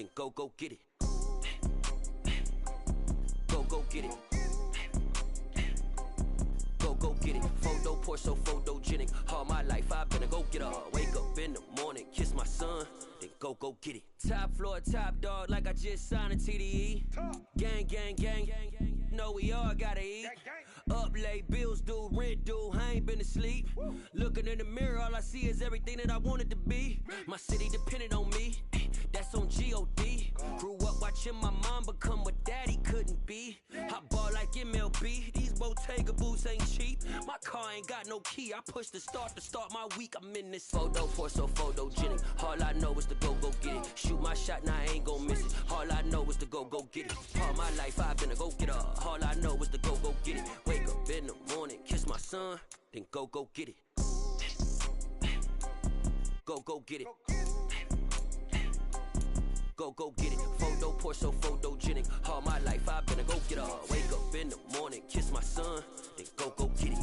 then go get it. Go get it. Go get it. Photo poor, so photogenic. All my life I've been a go getter. Wake up in the morning, kiss my son, then go get it. Top floor, top dog, like I just signed a TDE. Gang, gang, gang, know we all gotta eat. Up late, bills due, rent due, I ain't been asleep. Looking in the mirror, all I see is everything that I wanted to be. My city depended on me, that's on G.O.D. Grew up watching my mom become what daddy couldn't be. I ball like MLB, these Bottega boots ain't cheap. My car ain't got no key, I push the start to start my week. I'm in this photo for so photogenic. All I know is to go get it. Shoot my shot, now I ain't gon' miss it. All I know is to go get it. All my life I've been a go getter. All I know is to go get it. Wake up in the morning, kiss my son, then go get it. Go get it. Go get it. Photo poor, so photogenic. All my life I've been a go getter. Wake up in the morning, kiss my son, then go get it.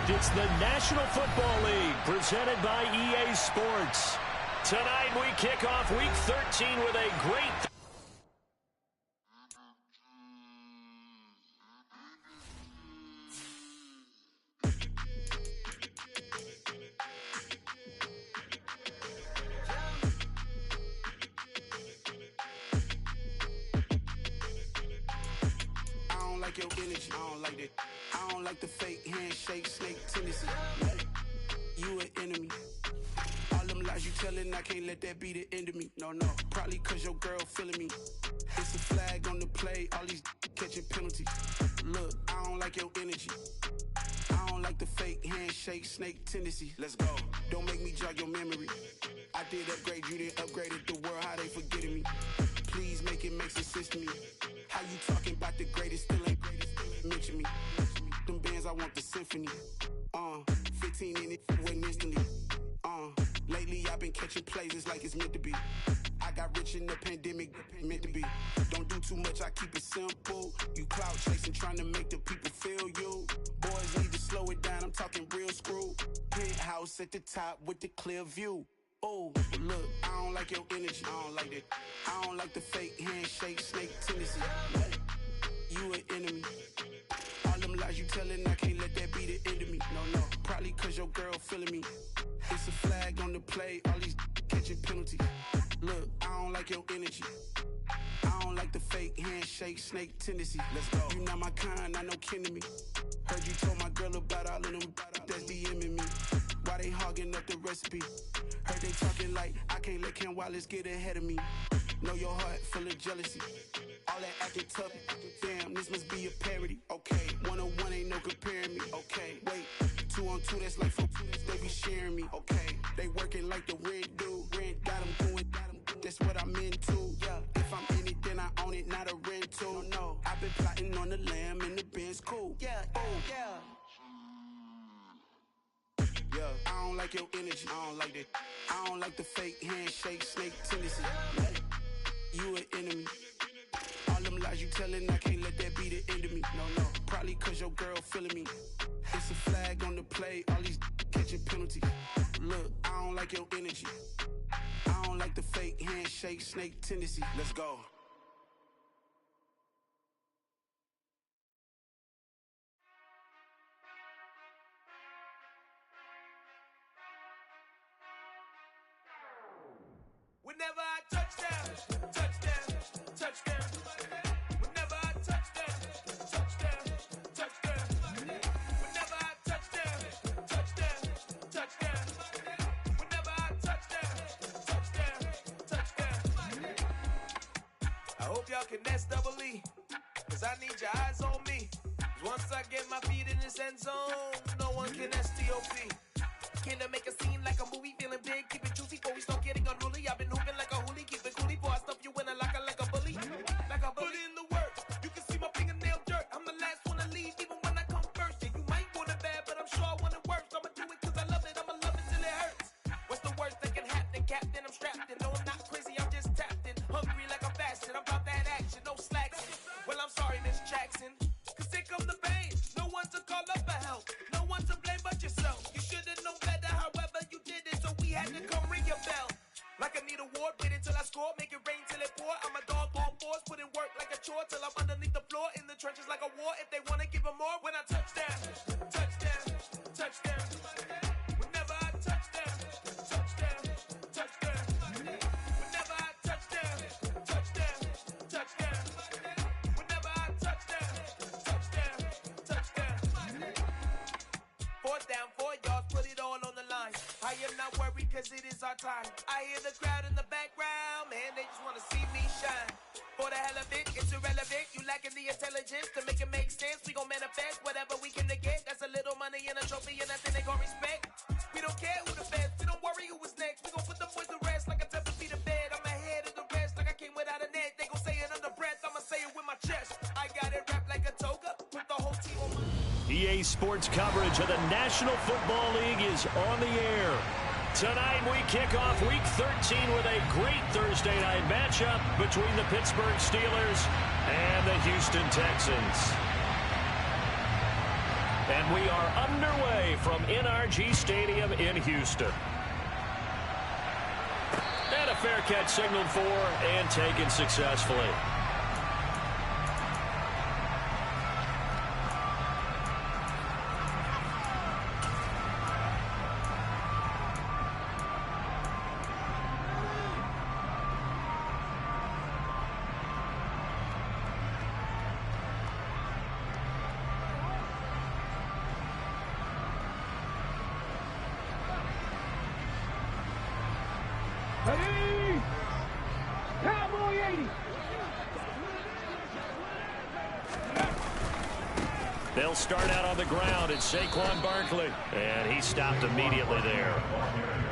It's the National Football League presented by EA Sports. Tonight we kick off Week 13 with a great... I don't like your energy, I don't like that. I don't like the fake handshake, snake tendency. You an enemy. All them lies you telling, I can't let that be the end of me. No, probably cause your girl feeling me. It's a flag on the play, all these catching penalties. Look, I don't like your energy. I don't like the fake handshake, snake tendency. Let's go. Don't make me jog your memory. I did upgrade, you didn't upgrade it. The world, how they forgetting me. Please make it make some sense to me. How you talking about the greatest, still ain't greatest, mention me. Them bands, I want the symphony. 15 in it, went instantly. Lately I've been catching plays, it's like it's meant to be. I got rich in the pandemic, meant to be. Don't do too much, I keep it simple. You clout chasing, trying to make the people feel you. Boys need to slow it down, I'm talking real screw. Penthouse at the top with the clear view. Oh, look, I don't like your energy, I don't like that. I don't like the fake handshake, snake tendency. You an enemy. All them lies you telling, I can't let that be the end of me. No, probably cause your girl feeling me. It's a flag on the play, all these catching penalties. Look, I don't like your energy. I don't like the fake handshake, snake tendency. Let's go. You not my kind, not no kin to me. Heard you told my girl about all of them that's DMing me. Why they hogging up the recipe? Heard they talking like I can't let Ken Wallace get ahead of me. Know your heart full of jealousy. All that acting tough, damn, this must be a parody. Okay, 101 ain't no comparing me. Okay, wait, 2 on 2, that's like 4 they be sharing me. Okay, they working like the rent do. Rent got them going, that's what I'm into. Yeah, if I'm in it, then I own it, not a rental. No, I've been plotting on the lamb and the Benz cool. Yeah, yeah, I don't like your energy, I don't like that. I don't like the fake handshake, snake tendency. You an enemy. All them lies you telling, I can't let that be the end of me. No, probably cause your girl feeling me. It's a flag on the play, all these catching penalties. Look, I don't like your energy. I don't like the fake handshake, snake tendency. Let's go. Whenever I touch down, touchdown, touchdown. Whenever I touch down, touchdown, touchdown. Whenever I touch down, touchdown, touchdown. Whenever I touch down, touchdown. I hope y'all can nest double E, cause I need your eyes on me. 'Cause once I get my feet in this end zone, no one can STOP. Can I make a scene like a movie, feeling big, keep it juicy before we start getting unruly? trenches like a war. If they want to give them more, when I touch down, touchdown, touchdown. Whenever I touch down, touchdown, touchdown. Whenever I touch down, touchdown, touchdown. Whenever I touch down, touchdown, touchdown. 4th down, 4 yards, put it all on the line. I am not worried cause it is our time. I hear the crowd in the background, man, they just want to see me shine. For the hell of it, it's irrelevant. You lacking the intelligence to make it make sense. We gon' manifest whatever we can to get. That's a little money and a trophy and nothing they gon' respect. We don't care who the best, we don't worry who was next. We gon' put them boys to rest like a 10 feet of bed. I'm ahead of the rest like I came without a net. They gon' say it under breath, I'ma say it with my chest. I got it wrapped like a toga, put the whole team on my... EA Sports coverage of the National Football League is on the air. Tonight we kick off Week 13 with a great Thursday night matchup between the Pittsburgh Steelers and the Houston Texans. And we are underway from NRG Stadium in Houston. And a fair catch signaled for and taken successfully. They'll start out on the ground. It's Saquon Barkley, and he stopped immediately there.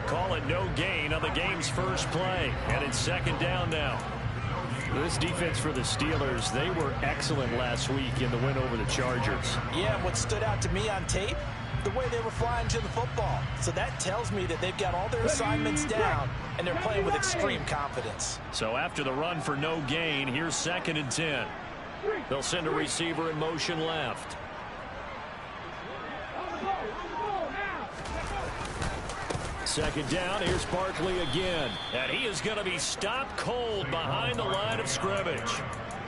Call it no gain on the game's first play, and it's 2nd down now. This defense for the Steelers, they were excellent last week in the win over the Chargers. Yeah, and what stood out to me on tape, the way they were flying to the football. So that tells me that they've got all their assignments down, and they're playing with extreme confidence. So after the run for no gain, here's 2nd and 10. They'll send a receiver in motion left. Second down, here's Barkley again. And he is going to be stopped cold behind the line of scrimmage.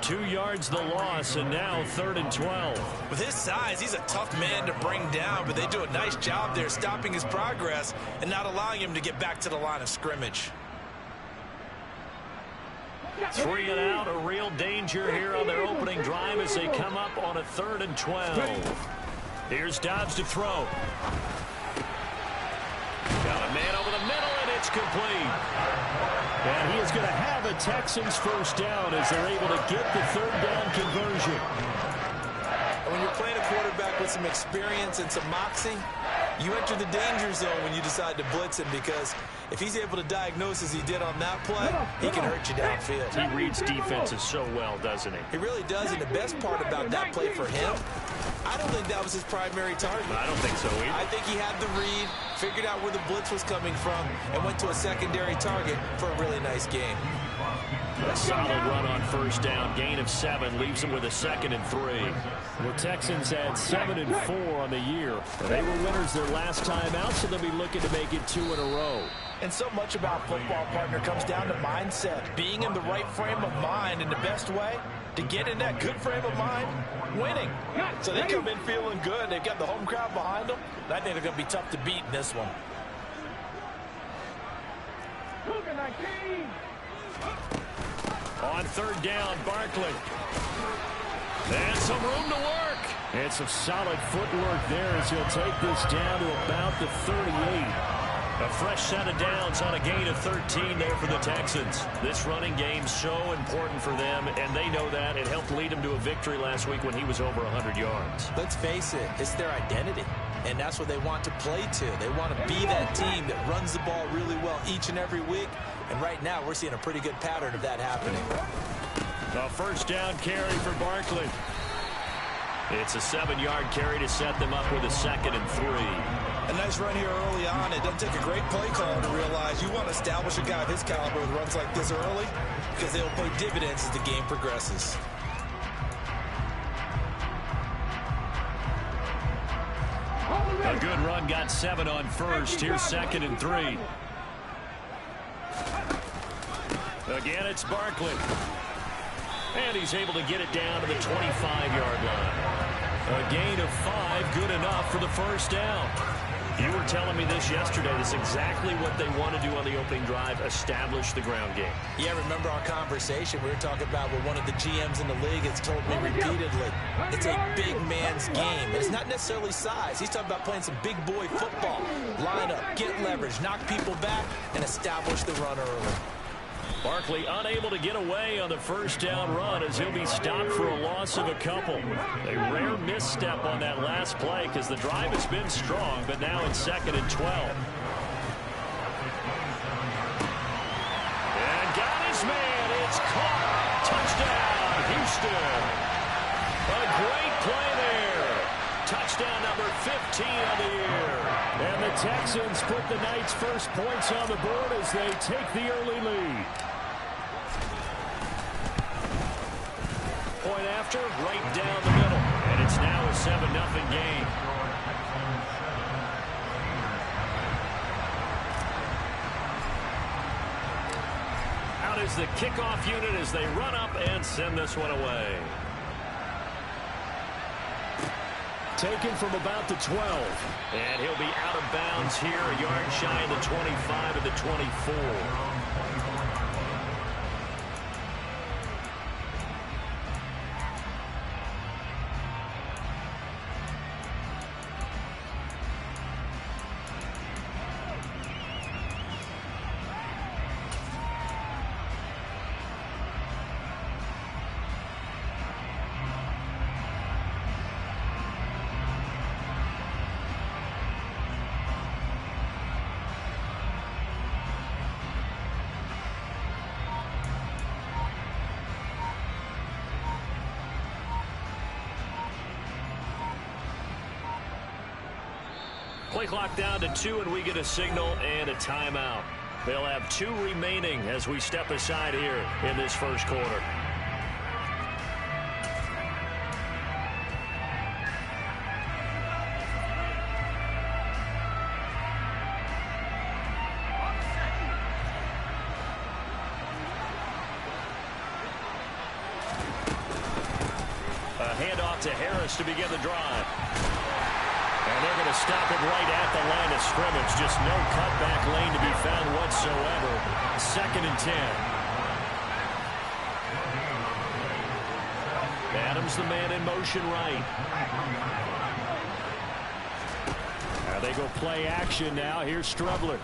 2 yards the loss, and now 3rd and 12. With his size, he's a tough man to bring down, but they do a nice job there stopping his progress and not allowing him to get back to the line of scrimmage. 3 and out, a real danger here on their opening drive as they come up on a 3rd and 12. Here's Dobbs to throw. Got a man over the middle, and it's complete. And he is going to have a Texans first down as they're able to get the 3rd down conversion. When you're playing a quarterback with some experience and some moxie, you enter the danger zone when you decide to blitz him, because if he's able to diagnose as he did on that play, he can hurt you downfield. He reads defenses so well, doesn't he? He really does, and the best part about that play for him, I don't think that was his primary target. I don't think so either. I think he had the read, figured out where the blitz was coming from, and went to a secondary target for a really nice game. A solid run on first down. Gain of 7 leaves them with a 2nd and 3. The Texans had 7 and 4 on the year. They were winners their last time out, so they'll be looking to make it 2 in a row. And so much about football, partner, comes down to mindset. Being in the right frame of mind, and the best way to get in that good frame of mind, winning. So they come in feeling good. They've got the home crowd behind them. And I think they're going to be tough to beat in this one. On 3rd down, Barkley. And some room to work. And some solid footwork there as he'll take this down to about the 38. A fresh set of downs on a gain of 13 there for the Texans. This running game so important for them, and they know that. It helped lead them to a victory last week when he was over 100 yards. Let's face it, it's their identity, and that's what they want to play to. They want to be that team that runs the ball really well each and every week, and right now we're seeing a pretty good pattern of that happening. A first down carry for Barkley. It's a 7-yard carry to set them up with a 2nd and 3. A nice run here early on. It doesn't take a great play caller to realize you want to establish a guy of his caliber with runs like this early, because they'll pay dividends as the game progresses. A good run, got 7 on first. Here's 2nd and 3. Again, it's Barkley. And he's able to get it down to the 25-yard line. A gain of 5, good enough for the first down. You were telling me this yesterday. This is exactly what they want to do on the opening drive, establish the ground game. Yeah, remember our conversation? We were talking about what one of the GMs in the league has told me repeatedly. It's a big man's game. And it's not necessarily size. He's talking about playing some big boy football. Line up, get leverage, knock people back, and establish the run early. Barkley unable to get away on the first down run as he'll be stopped for a loss of a couple. A rare misstep on that last play because the drive has been strong, but now it's 2nd and 12. And got his man. It's caught. Touchdown, Houston. A great play there. Touchdown number 15 of the year. And the Texans put the Knights' first points on the board as they take the early lead. Point after, right down the middle. And it's now a 7-0 game. Out is the kickoff unit as they run up and send this one away. Taken from about the 12. And he'll be out of bounds here, a yard shy of the 25 of the 24. Play clock down to 2, and we get a signal and a timeout. They'll have 2 remaining as we step aside here in this first quarter. A handoff to Harris to begin the drive. And they're going to stop it right at the line of scrimmage. Just no cutback lane to be found whatsoever. 2nd and 10. Adams, the man in motion right. Now they go play action now. Here's Strebler.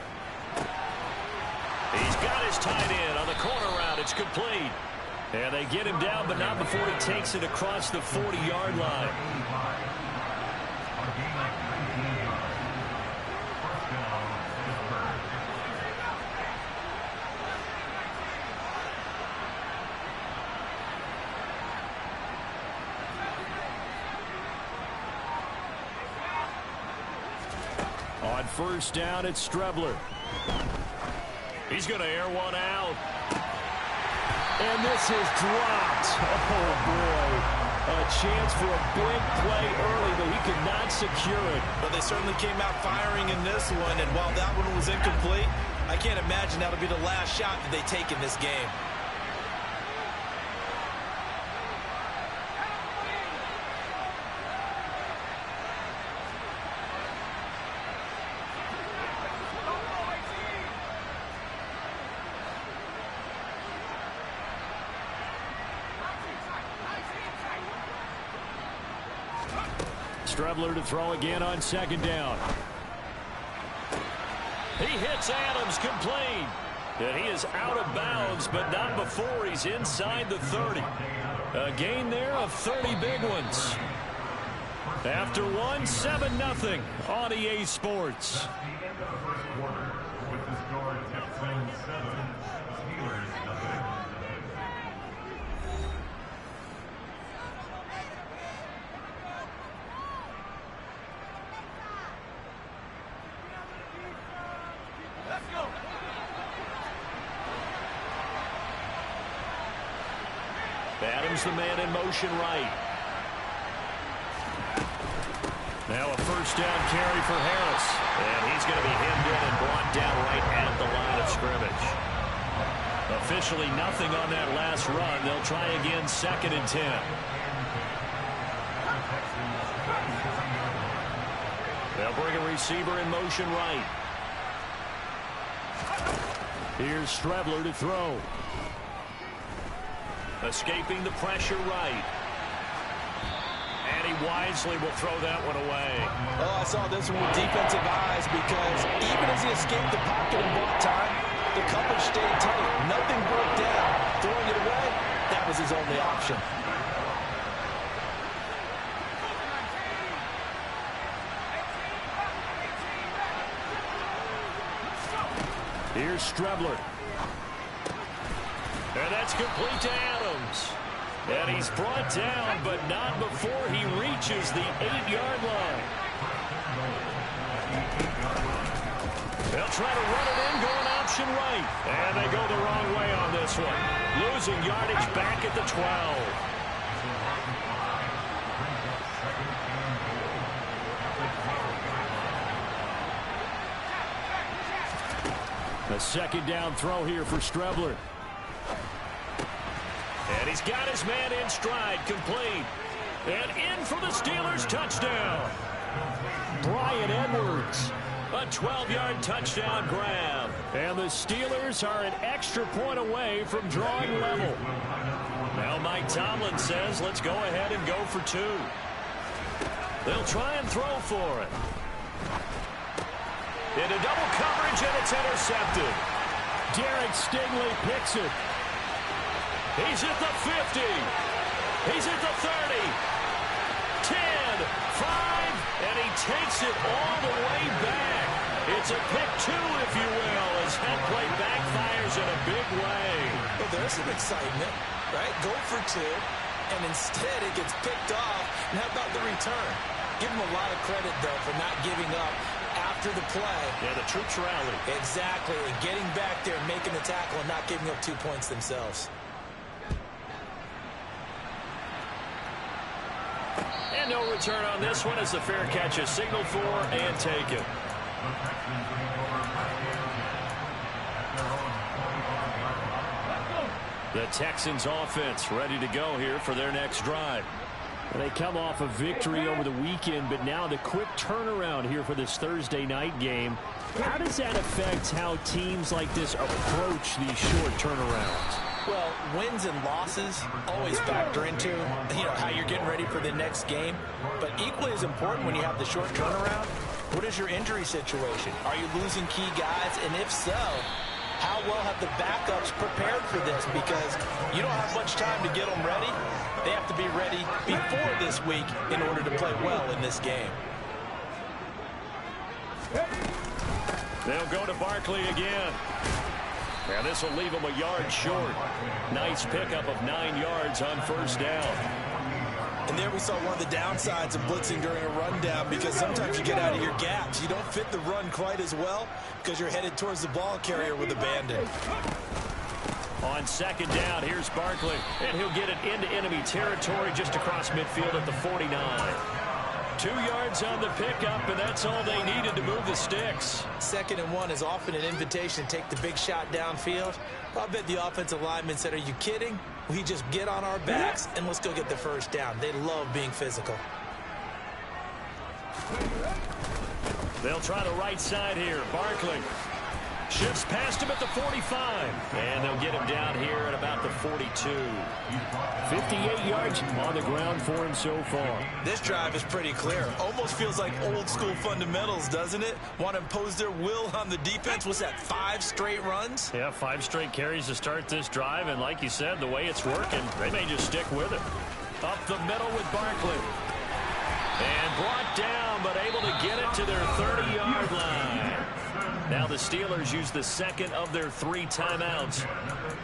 He's got his tight end on the corner route. It's complete. And they get him down, but not before he takes it across the 40-yard line. On first down, it's Strebler. He's going to air one out. And this is dropped. Oh, boy. A chance for a big play early, but he could not secure it. But they certainly came out firing in this one, and while that one was incomplete, I can't imagine that'll be the last shot that they take in this game. Strebler to throw again on 2nd down. He hits Adams complete. And he is out of bounds, but not before he's inside the 30. A gain there of 30 big ones. After one, 7-0 on EA Sports. Adams, the man in motion right. Now a first down carry for Harris. And he's going to be hemmed in and brought down right at the line of scrimmage. Officially nothing on that last run. They'll try again, 2nd and 10. They'll bring a receiver in motion right. Here's Strebler to throw. Escaping the pressure right. And he wisely will throw that one away. Oh, I saw this one with defensive eyes because even as he escaped the pocket and bought time, the coverage stayed tight. Nothing broke down. Throwing it away, that was his only option. Here's Strebler. And that's complete to Adams. And he's brought down, but not before he reaches the 8-yard line. They'll try to run it in, going option right. And they go the wrong way on this one. Losing yardage back at the 12. A 2nd down throw here for Strebler. And he's got his man in stride, complete. And in for the Steelers touchdown. Bryan Edwards, a 12-yard touchdown grab. And the Steelers are an extra point away from drawing level. Now Mike Tomlin says, let's go ahead and go for 2. They'll try and throw for it. Into double coverage, and it's intercepted. Derek Stingley picks it. He's at the 50. He's at the 30. 10, 5, and he takes it all the way back. It's a pick 2, if you will, as head play backfires in a big way. Well, there's some excitement, right? Go for 2, and instead it gets picked off. And how about the return? Give him a lot of credit, though, for not giving up after the play. Yeah, the troops rallied. Exactly, and getting back there, making the tackle, and not giving up 2 points themselves. And no return on this one as the fair catch is signaled for and taken. The Texans offense ready to go here for their next drive. They come off a victory over the weekend, but now the quick turnaround here for this Thursday night game. How does that affect how teams like this approach these short turnarounds? Well, wins and losses always factor into, how you're getting ready for the next game. But equally as important when you have the short turnaround, what is your injury situation? Are you losing key guys? And if so, how well have the backups prepared for this? Because you don't have much time to get them ready. They have to be ready before this week in order to play well in this game. They'll go to Barkley again. And this will leave him a yard short. Nice pickup of 9 yards on 1st down. And there we saw one of the downsides of blitzing during a rundown, because sometimes you get out of your gaps. You don't fit the run quite as well because you're headed towards the ball carrier with abandon. On 2nd down, here's Barkley, and he'll get it into enemy territory just across midfield at the 49. 2 yards on the pickup, and that's all they needed to move the sticks. 2nd and 1 is often an invitation to take the big shot downfield. I bet the offensive lineman said, are you kidding? We just get on our backs and let's go get the 1st down. They love being physical. They'll try the right side here. Barkley shifts past him at the 45. And they'll get him down here at about the 42. 58 yards on the ground for him so far. This drive is pretty clear. Almost feels like old school fundamentals, doesn't it? Want to impose their will on the defense. Was that 5 straight runs? Yeah, 5 straight carries to start this drive. And like you said, the way it's working, they may just stick with it. Up the middle with Barkley. And brought down, but able to get it to their 30-yard line. Now the Steelers use the 2nd of their 3 timeouts.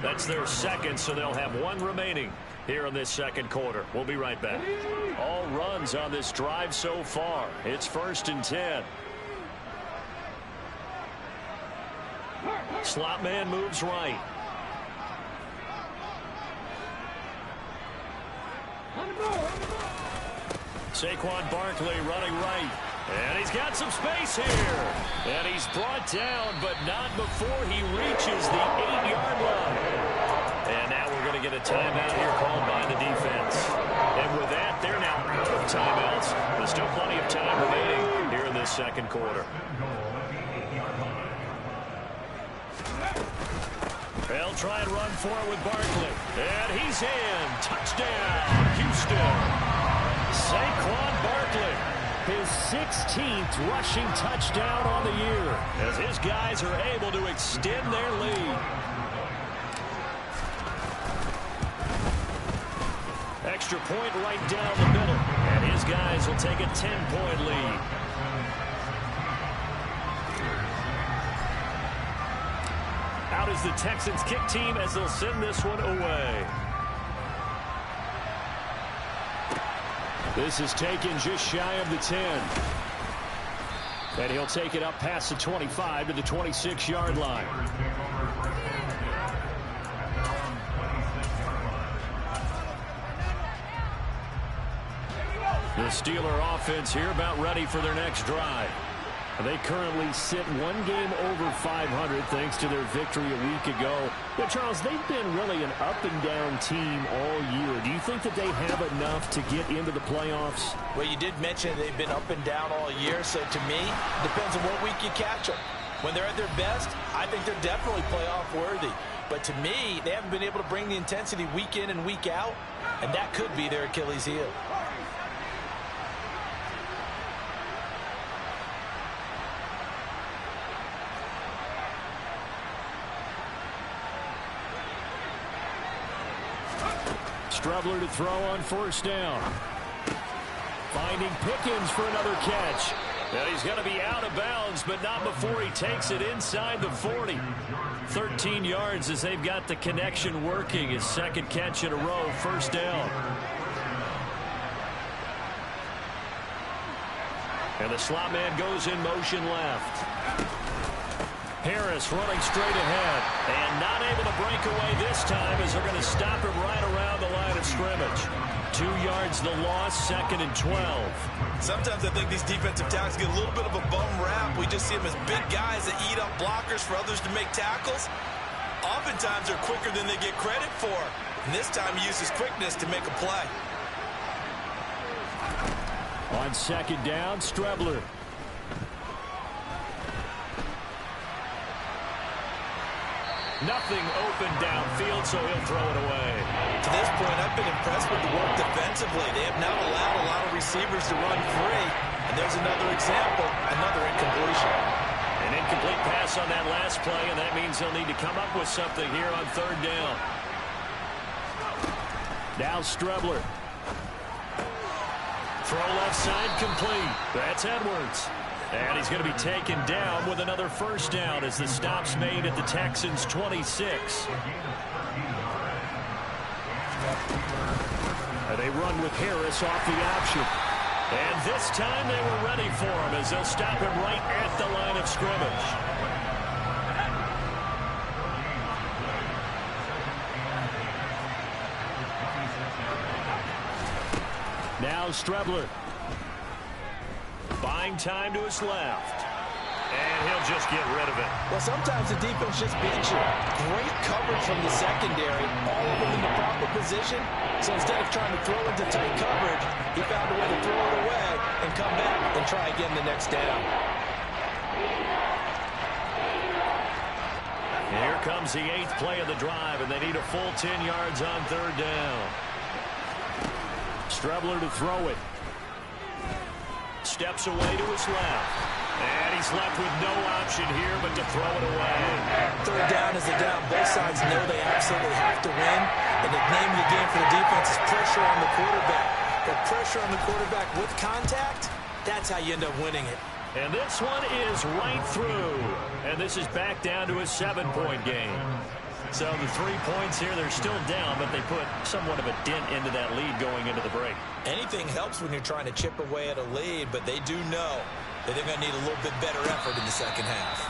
That's their 2nd, so they'll have 1 remaining here in this 2nd quarter. We'll be right back. All runs on this drive so far. It's 1st and 10. Slot man moves right. Saquon Barkley running right. And he's got some space here. And he's brought down, but not before he reaches the 8-yard line. second quarter. They'll try and run for it with Barkley. And he's in. Touchdown, Houston. Saquon Barkley, his 16th rushing touchdown on the year, as his guys are able to extend their lead. Extra point right down the middle, and his guys will take a 10-point lead. Out is the Texans kick team as they'll send this one away. This is taken just shy of the 10. And he'll take it up past the 25 to the 26-yard line. The Steeler offense here about ready for their next drive. They currently sit one game over 500 thanks to their victory a week ago. But, Charles, they've been really an up-and-down team all year. Do you think that they have enough to get into the playoffs? Well, you did mention they've been up and down all year, so to me, depends on what week you catch them. When they're at their best, I think they're definitely playoff worthy. But to me, they haven't been able to bring the intensity week in and week out, and that could be their Achilles heel. Strebler to throw on first down. Finding Pickens for another catch. And he's going to be out of bounds, but not before he takes it inside the 40. 13 yards as they've got the connection working. His second catch in a row, first down. And the slot man goes in motion left. Harris running straight ahead and not able to break away this time as they're going to stop him right around the line of scrimmage. 2 yards the loss, second and 12. Sometimes I think these defensive tackles get a little bit of a bum rap. We just see them as big guys that eat up blockers for others to make tackles. Oftentimes they're quicker than they get credit for. And this time he uses quickness to make a play. On second down, Strebler. Nothing open downfield, so he'll throw it away. To this point, I've been impressed with the work defensively. They have not allowed a lot of receivers to run free. And there's another example, another incompletion. An incomplete pass on that last play, and that means they'll need to come up with something here on third down. Now Strebler. Throw left side complete. That's Edwards. And he's going to be taken down with another first down as the stop's made at the Texans' 26. And they run with Harris off the option. And this time they were ready for him as they'll stop him right at the line of scrimmage. Now Strebler. Buying time to his left. And he'll just get rid of it. Well, sometimes the defense just beats you. Great coverage from the secondary, all of them in the proper position. So instead of trying to throw into tight coverage, he found a way to throw it away and come back and try again the next down. And here comes the 8th play of the drive, and they need a full 10 yards on third down. Strebler to throw it. Steps away to his left. And he's left with no option here but to throw it away. Third down is a down. Both sides know they absolutely have to win. And the name of the game for the defense is pressure on the quarterback. But pressure on the quarterback with contact, that's how you end up winning it. And this one is right through. And this is back down to a 7-point game. So the 3 points here, they're still down, but they put somewhat of a dent into that lead going into the break. Anything helps when you're trying to chip away at a lead, but they do know that they're going to need a little bit better effort in the second half.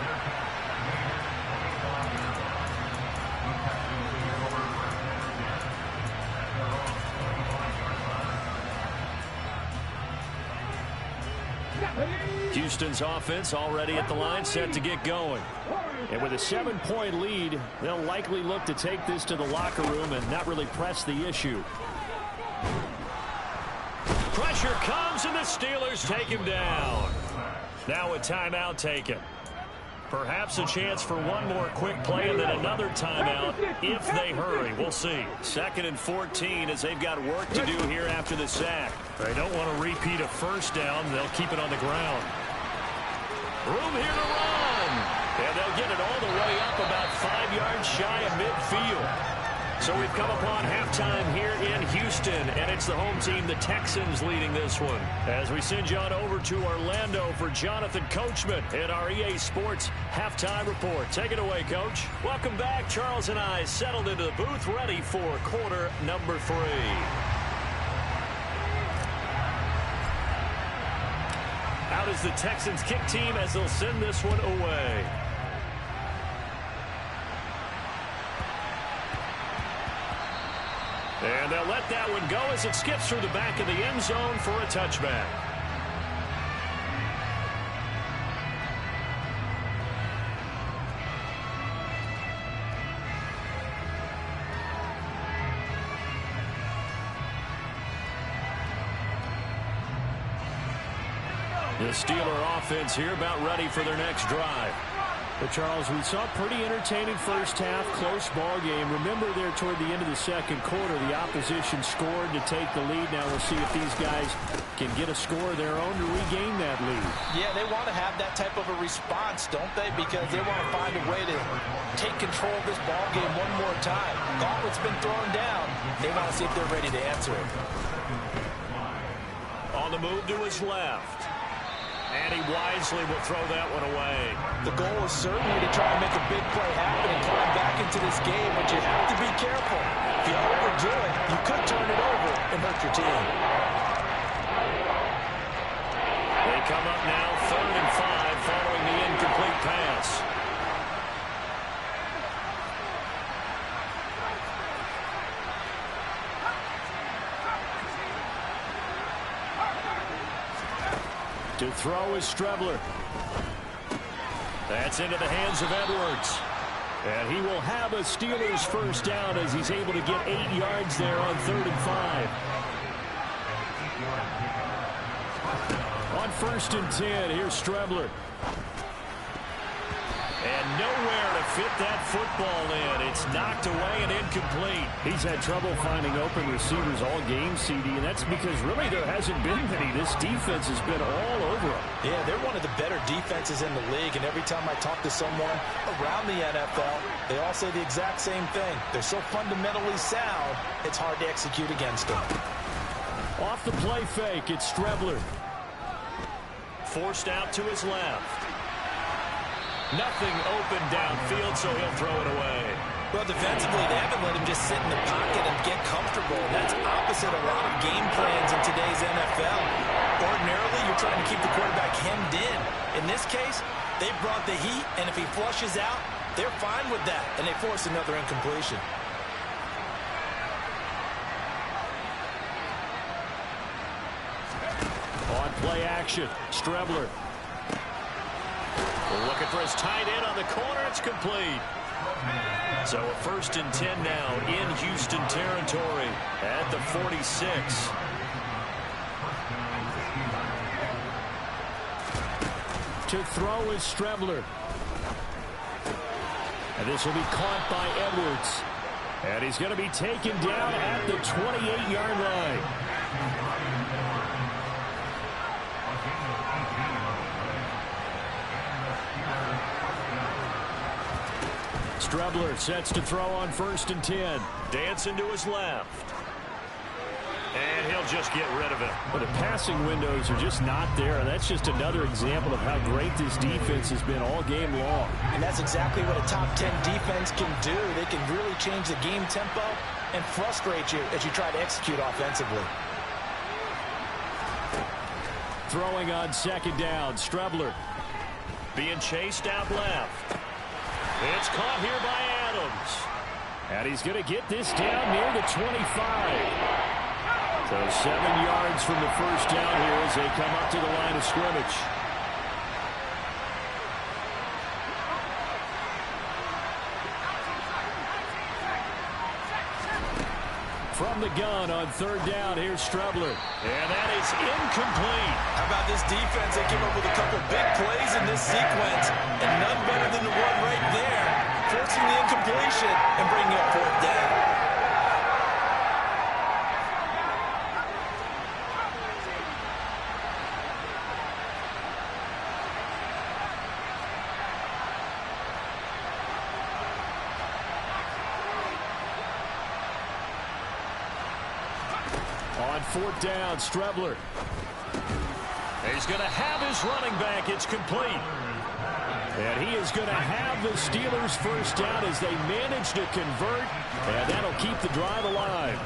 Houston's offense already at the line, set to get going. And with a 7-point lead, they'll likely look to take this to the locker room and not really press the issue. Pressure comes, and the Steelers take him down. Now a timeout taken. Perhaps a chance for one more quick play and then another timeout if they hurry. We'll see. 2nd and 14 as they've got work to do here after the sack. They don't want to repeat a first down. They'll keep it on the ground. Room here to run. And they'll get it all the way up about 5 yards shy of midfield. So we've come upon halftime here in Houston, and it's the home team, the Texans, leading this one. As we send you on over to Orlando for Jonathan Coachman in our EA Sports Halftime Report. Take it away, Coach. Welcome back. Charles and I settled into the booth, ready for quarter number 3. Out is the Texans kick team as they'll send this one away. And they'll let that one go as it skips through the back of the end zone for a touchback. The Steeler offense here about ready for their next drive. But, Charles, we saw a pretty entertaining first half, close ball game. Remember there toward the end of the second quarter, the opposition scored to take the lead. Now we'll see if these guys can get a score of their own to regain that lead. Yeah, they want to have that type of a response, don't they? Because they want to find a way to take control of this ball game one more time. Gauntlet's been thrown down. They want to see if they're ready to answer it. On the move to his left. And he wisely will throw that one away. The goal is certainly to try and make a big play happen and climb back into this game, but you have to be careful. If you overdo it, you could turn it over and hurt your team. They come up now 3rd and 5 following the incomplete pass. To throw is Strebler. That's into the hands of Edwards. And he will have a Steelers first down as he's able to get 8 yards there on 3rd and 5. On 1st and 10, here's Strebler. And nowhere to fit that football in. It's knocked away and incomplete. He's had trouble finding open receivers all game, CD, and that's because really there hasn't been many. This defense has been all over him. Yeah, they're one of the better defenses in the league, and every time I talk to someone around the NFL, they all say the exact same thing. They're so fundamentally sound, it's hard to execute against them. Off the play fake, it's Strebler. Forced out to his left. Nothing open downfield, so he'll throw it away. Well, defensively, they haven't let him just sit in the pocket and get comfortable. That's opposite a lot of game plans in today's NFL. Ordinarily, you're trying to keep the quarterback hemmed in. In this case, they brought the heat, and if he flushes out, they're fine with that, and they force another incompletion. On play action, Strebler. Looking for his tight end on the corner. It's complete. So a 1st and 10 now in Houston territory at the 46. To throw is Strebler. And this will be caught by Edwards. And he's going to be taken down at the 28-yard line. Strebler sets to throw on 1st and 10. Dancing to his left. And he'll just get rid of it. But the passing windows are just not there, and that's just another example of how great this defense has been all game long. And that's exactly what a top 10 defense can do. They can really change the game tempo and frustrate you as you try to execute offensively. Throwing on 2nd down, Strebler. Being chased out left. It's caught here by Adams. And he's going to get this down near the 25. So 7 yards from the first down here as they come up to the line of scrimmage. From the gun on third down, here's Strebler. And that is incomplete. How about this defense? They came up with a couple big plays in this sequence, and none better than the one right there, forcing the incompletion and bringing up fourth down. On fourth down, Strebler. He's going to have his running back. It's complete. And he is going to have the Steelers first down as they manage to convert. And that'll keep the drive alive.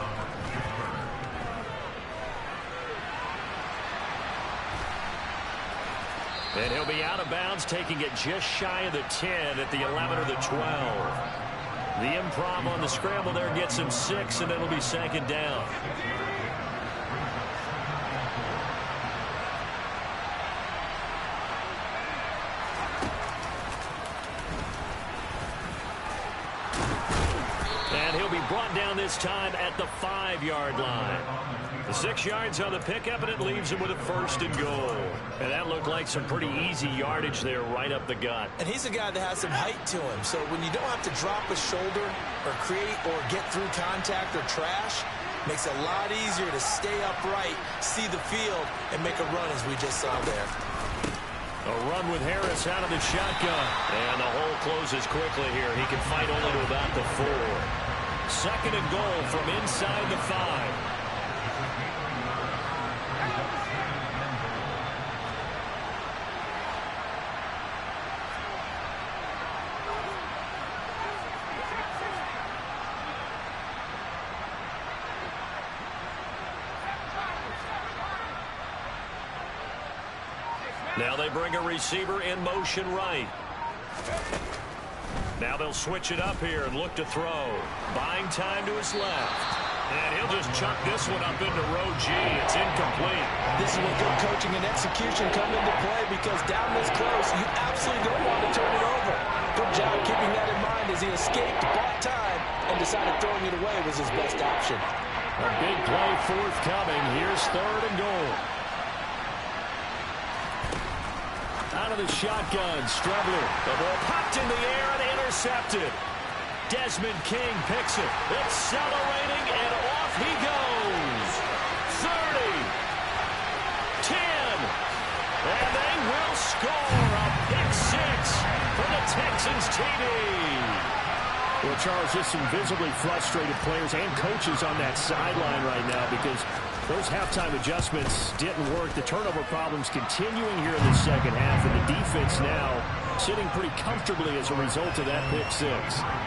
And he'll be out of bounds, taking it just shy of the 10 at the 11 or the 12. The improv on the scramble there gets him 6, and it'll be second down. Brought down this time at the 5-yard line. The 6 yards on the pickup, and it leaves him with a first and goal. And that looked like some pretty easy yardage there right up the gut. And he's a guy that has some height to him. So when you don't have to drop a shoulder or create or get through contact or trash, makes it a lot easier to stay upright, see the field, and make a run as we just saw there. A run with Harris out of the shotgun. And the hole closes quickly here. He can fight only to about the 4. Second and goal from inside the 5. Now they bring a receiver in motion right. Now they'll switch it up here and look to throw. Buying time to his left. And he'll just chuck this one up into row G. It's incomplete. This is where good coaching and execution come into play, because down this close, you absolutely don't want to turn it over. Good job keeping that in mind as he escaped, bought time, and decided throwing it away was his best option. A big play forthcoming. Here's third and goal. Out of the shotgun, Strebler. The ball popped in the air and intercepted. Desmond King picks it. Accelerating, and off he goes. 30. 10. And they will score a pick 6 for the Texans TD. Well, Charles, just some visibly frustrated players and coaches on that sideline right now because those halftime adjustments didn't work. The turnover problems continuing here in the second half, and the defense now sitting pretty comfortably as a result of that pick 6.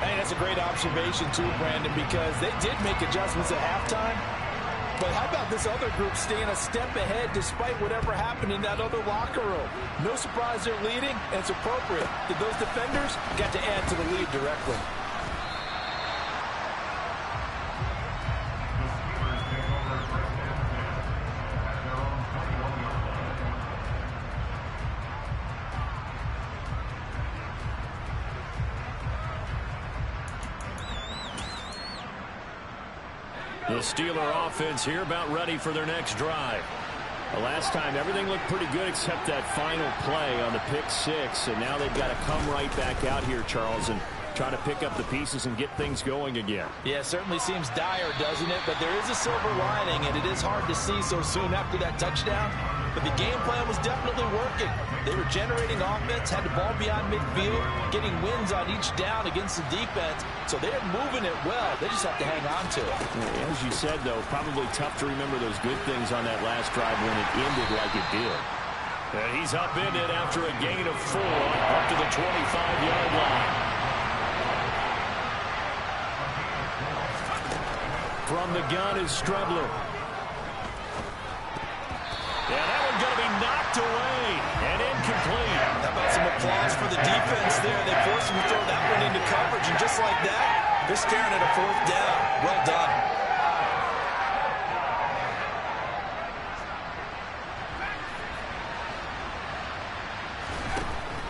Hey, that's a great observation too, Brandon, because they did make adjustments at halftime. But how about this other group staying a step ahead despite whatever happened in that other locker room? No surprise they're leading, and it's appropriate that those defenders got to add to the lead directly. The Steeler offense here about ready for their next drive. The last time, everything looked pretty good except that final play on the pick 6. And now they've got to come right back out here, Charles, and try to pick up the pieces and get things going again. Yeah, it certainly seems dire, doesn't it? But there is a silver lining, and it is hard to see so soon after that touchdown. But the game plan was definitely working. They were generating offense, had the ball beyond midfield, getting wins on each down against the defense. So they're moving it well. They just have to hang on to it. As you said, though, probably tough to remember those good things on that last drive when it ended like it did. And he's upended after a gain of 4 up to the 25-yard line. From the gun is Strebler. Yeah, that one's going to be knocked away and incomplete. How about some applause for the defense there? They forced him to throw that one into coverage, and just like that, they're staring at a fourth down. Well done.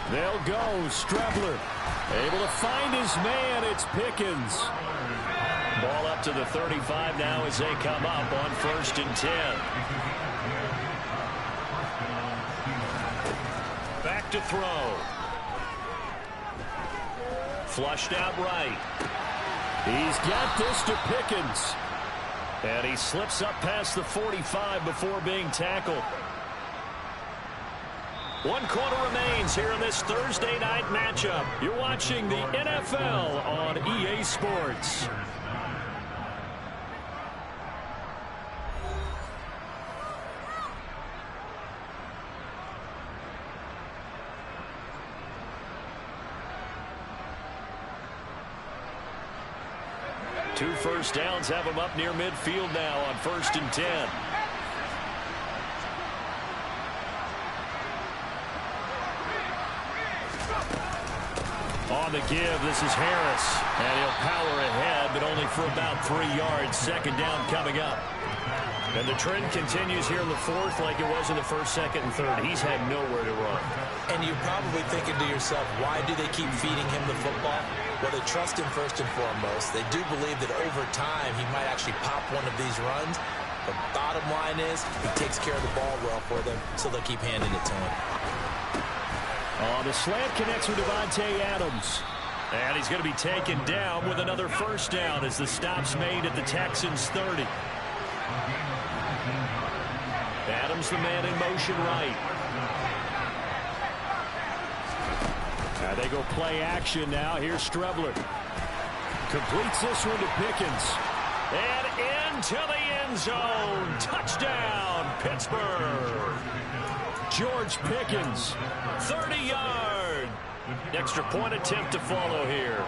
They'll go. Strebler able to find his man. It's Pickens. Ball up to the 35 now as they come up on 1st and 10. Back to throw. Flushed out right. He's got this to Pickens. And he slips up past the 45 before being tackled. 1 quarter remains here in this Thursday night matchup. You're watching the NFL on EA Sports. Two first downs have him up near midfield now on 1st and 10. On the give, this is Harris. And he'll power ahead, but only for about 3 yards. 2nd down coming up. And the trend continues here in the 4th like it was in the 1st, 2nd, and 3rd. He's had nowhere to run. And you're probably thinking to yourself, why do they keep feeding him the football? Well, they trust him first and foremost. They do believe that over time he might actually pop one of these runs. The bottom line is he takes care of the ball well for them, so they'll keep handing it to him. The slant connects with Davante Adams. And he's going to be taken down with another 1st down as the stop's made at the Texans' 30. Adams the man in motion right. Now they go play action now. Here's Strebler. Completes this one to Pickens. And into the end zone. Touchdown, Pittsburgh. George Pickens, 30-yard. Extra point attempt to follow here.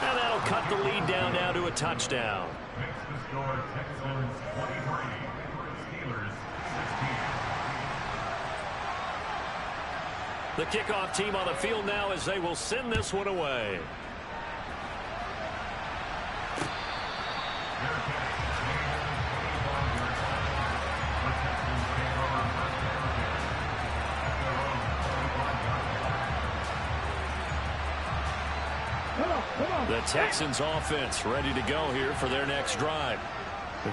And that'll cut the lead down now to a touchdown. The kickoff team on the field now as they will send this one away. The Texans offense ready to go here for their next drive.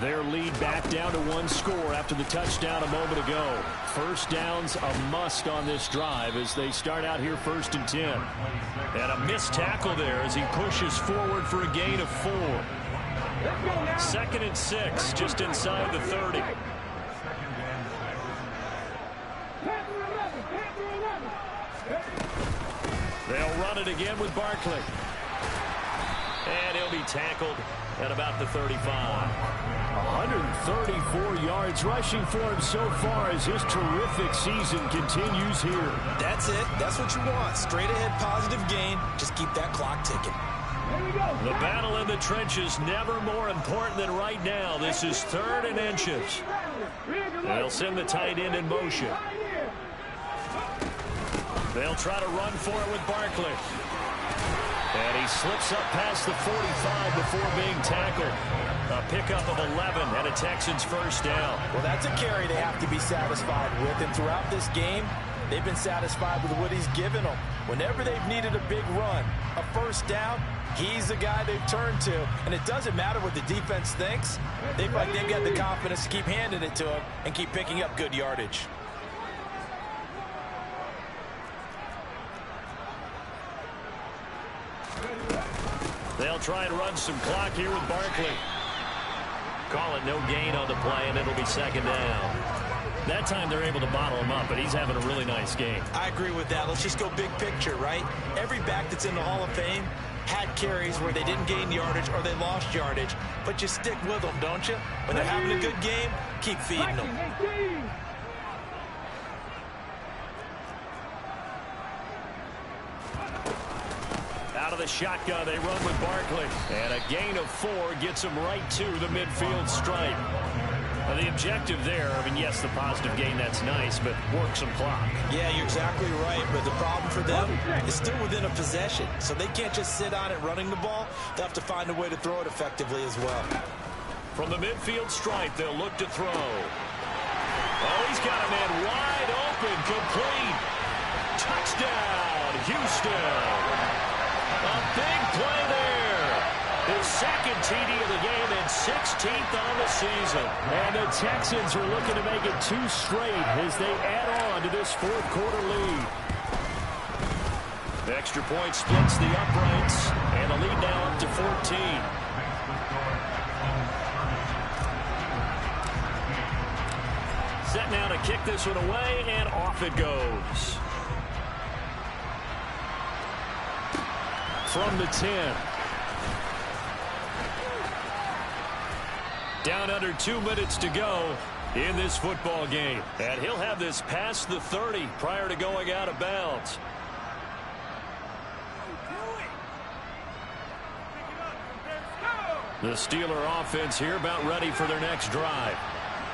Their lead back down to 1 score after the touchdown a moment ago. 1st down's a must on this drive as they start out here 1st and 10. And a missed tackle there as he pushes forward for a gain of 4. 2nd and 6 just inside the 30. They'll run it again with Barkley. And he'll be tackled at about the 35. 134 yards rushing for him so far as his terrific season continues here. That's it. That's what you want. Straight ahead positive gain. Just keep that clock ticking. The battle in the trenches never more important than right now. This is 3rd and inches. They'll send the tight end in motion. They'll try to run for it with Barkley. And he slips up past the 45 before being tackled. A pickup of 11 and a Texans 1st down. Well, that's a carry they have to be satisfied with. And throughout this game, they've been satisfied with what he's given them. Whenever they've needed a big run, a 1st down, he's the guy they've turned to. And it doesn't matter what the defense thinks. They've got the confidence to keep handing it to him and keep picking up good yardage. They'll try and run some clock here with Barkley. Call it no gain on the play, and it'll be 2nd down. That time they're able to bottle him up, but he's having a really nice game. I agree with that. Let's just go big picture, right? Every back that's in the Hall of Fame had carries where they didn't gain yardage or they lost yardage, but you stick with them, don't you? When they're having a good game, keep feeding them. Out of the shotgun, they run with Barkley. And a gain of 4 gets him right to the midfield stripe. Now, the objective there, I mean, yes, the positive gain, that's nice, but work some clock. Yeah, you're exactly right, but the problem for them is still within a possession. So they can't just sit on it running the ball. They'll have to find a way to throw it effectively as well. From the midfield stripe, they'll look to throw. Oh, he's got a man wide open, complete. Touchdown, Houston. A big play there. His second TD of the game and 16th on the season. And the Texans are looking to make it 2 straight as they add on to this fourth quarter lead. The extra point splits the uprights, and the lead now up to 14. Set now to kick this one away, and off it goes. From the 10. Down under 2 minutes to go in this football game. And he'll have this past the 30 prior to going out of bounds. The Steeler offense here about ready for their next drive.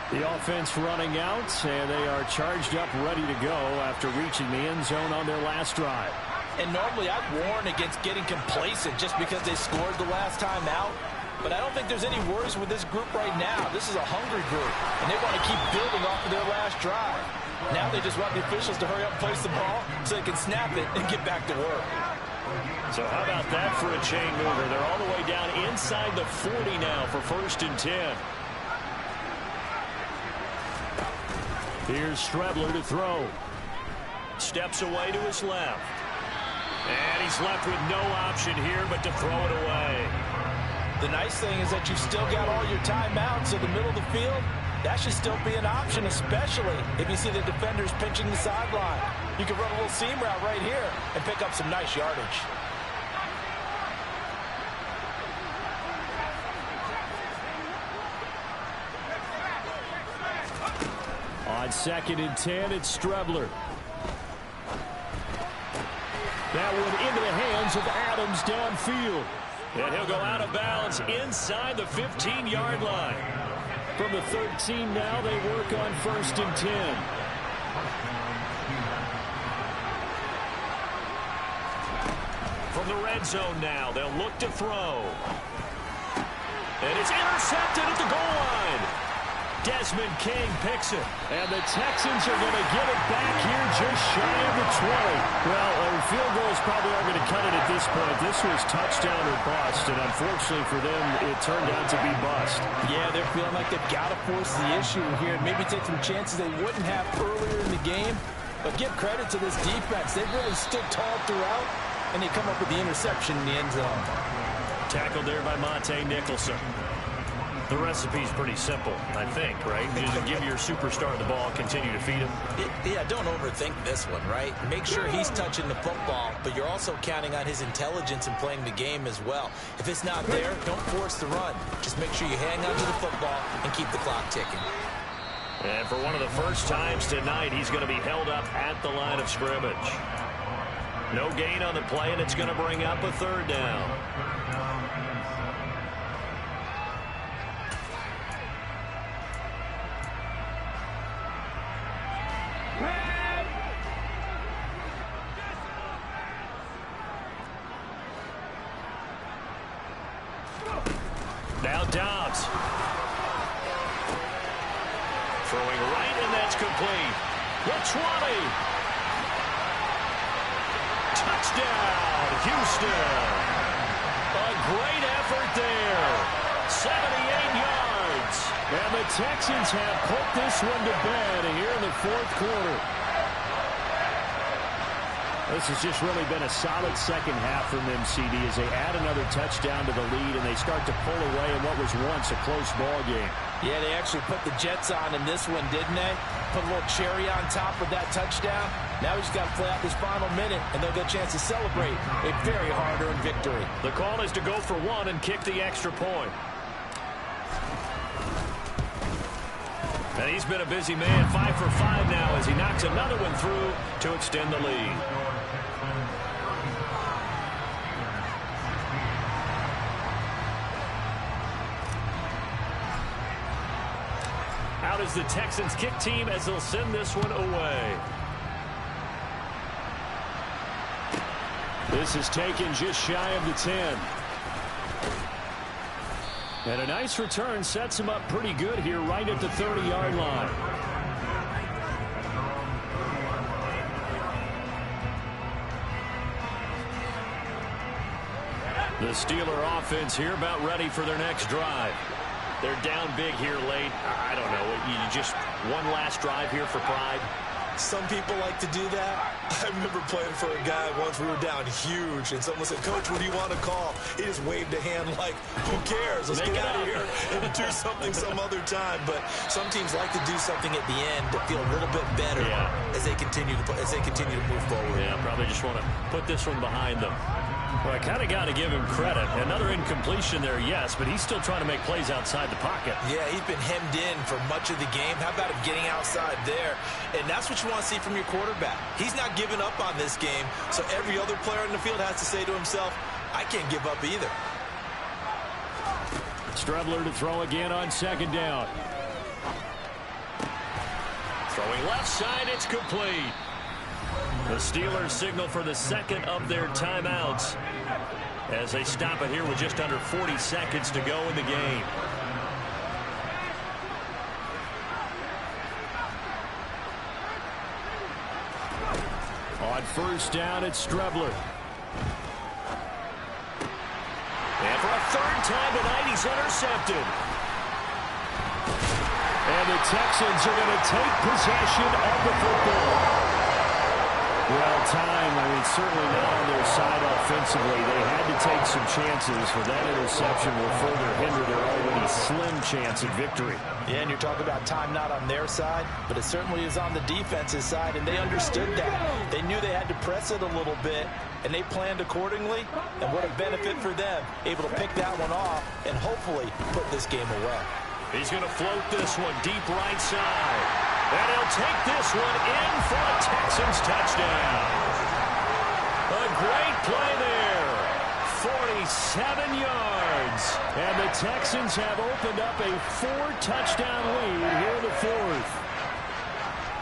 The offense running out, and they are charged up, ready to go after reaching the end zone on their last drive. And normally I'd warn against getting complacent just because they scored the last time out. But I don't think there's any worries with this group right now. This is a hungry group, and they want to keep building off of their last drive. Now they just want the officials to hurry up and place the ball so they can snap it and get back to work. So how about that for a chain mover? They're all the way down inside the 40 now for 1st and 10. Here's Strebler to throw. Steps away to his left. And he's left with no option here but to throw it away. The nice thing is that you've still got all your timeouts, so the middle of the field, that should still be an option, especially if you see the defenders pinching the sideline. You can run a little seam route right here and pick up some nice yardage. On 2nd and 10, it's Strebler. That one into the hands of Adams downfield. And he'll go out of bounds inside the 15-yard line. From the 13 now, they work on 1st and 10. From the red zone now, they'll look to throw. And it's intercepted at the goal line. Desmond King picks it. And the Texans are going to get it back here just shy of the 20. Well, field goals probably aren't going to cut it at this point. This was touchdown or bust, and unfortunately for them, it turned out to be bust. Yeah, they're feeling like they've got to force the issue here and maybe take some chances they wouldn't have earlier in the game. But give credit to this defense. They've really stood tall throughout, and they come up with the interception in the end zone. Tackled there by Monte Nicholson. The recipe's pretty simple, I think, right? You just give your superstar the ball, continue to feed him. Yeah, don't overthink this one, right? Make sure he's touching the football, but you're also counting on his intelligence in playing the game as well. If it's not there, don't force the run. Just make sure you hang on to the football and keep the clock ticking. And for one of the first times tonight, he's going to be held up at the line of scrimmage. No gain on the play, and it's going to bring up a 3rd down. Now Dobbs. Throwing right, and that's complete. The 20. Touchdown, Houston. A great effort there. 78 yards. And the Texans have put this one to bed here in the 4th quarter. This has just really been a solid second half from them, CD, as they add another touchdown to the lead and they start to pull away in what was once a close ball game. Yeah, they actually put the Jets on in this one, didn't they? Put a little cherry on top with that touchdown. Now we just got to play out this final minute, and they'll get a chance to celebrate a very hard-earned victory. The call is to go for 1 and kick the extra point. And he's been a busy man, 5 for 5 now as he knocks another one through to extend the lead. Out is the Texans kick team as they'll send this one away. This is taken just shy of the 10. And a nice return sets him up pretty good here right at the 30-yard line. The Steeler offense here about ready for their next drive. They're down big here late. I don't know. You just one last drive here for pride. Some people like to do that. I remember playing for a guy once. We were down huge, and someone said, "Coach, what do you want to call?" He just waved a hand like, "Who cares? Let's get out of here and do something some other time." But some teams like to do something at the end to feel a little bit better as they continue to move forward. Yeah, probably just want to put this one behind them. Well, I kind of got to give him credit. Another incompletion there, yes, but he's still trying to make plays outside the pocket. Yeah, he's been hemmed in for much of the game. How about him getting outside there? And that's what you want to see from your quarterback. He's not giving up on this game, so every other player in the field has to say to himself, I can't give up either. Strebler to throw again on second down. Throwing left side, it's complete. The Steelers signal for the second of their timeouts as they stop it here with just under 40 seconds to go in the game. On first down, it's Strebler. And for a third time tonight, he's intercepted. And the Texans are going to take possession of the football. Well, time, certainly not on their side offensively. They had to take some chances, for that interception will further hinder their already slim chance at victory. Yeah, and you're talking about time not on their side, but it certainly is on the defense's side, and they understood that. They knew they had to press it a little bit, and they planned accordingly, and what a benefit for them, able to pick that one off and hopefully put this game away. He's going to float this one deep right side. And he'll take this one in for a Texans touchdown. A great play there. 47 yards. And the Texans have opened up a 4-touchdown lead here in the fourth.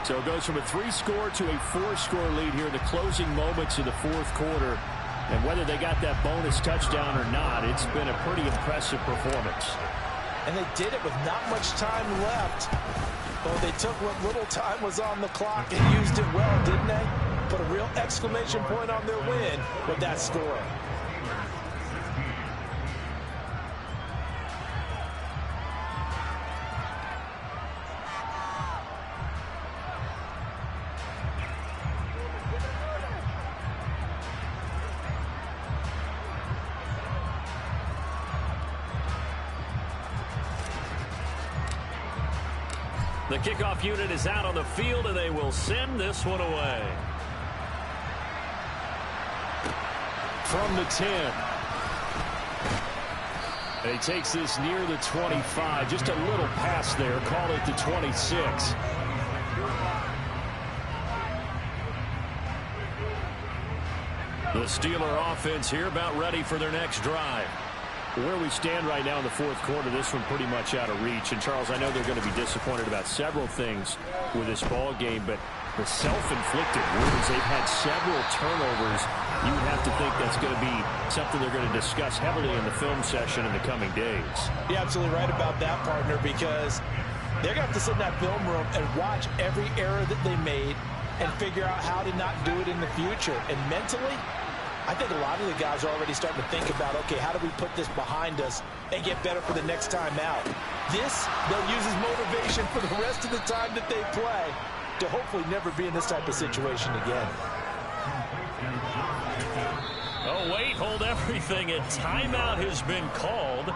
So it goes from a 3-score to a 4-score lead here in the closing moments of the fourth quarter. And whether they got that bonus touchdown or not, it's been a pretty impressive performance. And they did it with not much time left. Well, they took what little time was on the clock and used it well, didn't they? Put a real exclamation point on their win with that score. The kickoff unit is out on the field, and they will send this one away. From the 10. And he takes this near the 25. Just a little pass there. Call it the 26. The Steeler offense here about ready for their next drive. Where we stand right now in the fourth quarter, this one pretty much out of reach. And, Charles, I know they're going to be disappointed about several things with this ball game, but the self-inflicted wounds, they've had several turnovers. You would have to think that's going to be something they're going to discuss heavily in the film session in the coming days. You're absolutely right about that, partner, because they're going to have to sit in that film room and watch every error that they made and figure out how to not do it in the future. And mentally, I think a lot of the guys are already starting to think about, okay, how do we put this behind us and get better for the next time out? This, they'll use as motivation for the rest of the time that they play to hopefully never be in this type of situation again. Oh, wait, hold everything. A timeout has been called.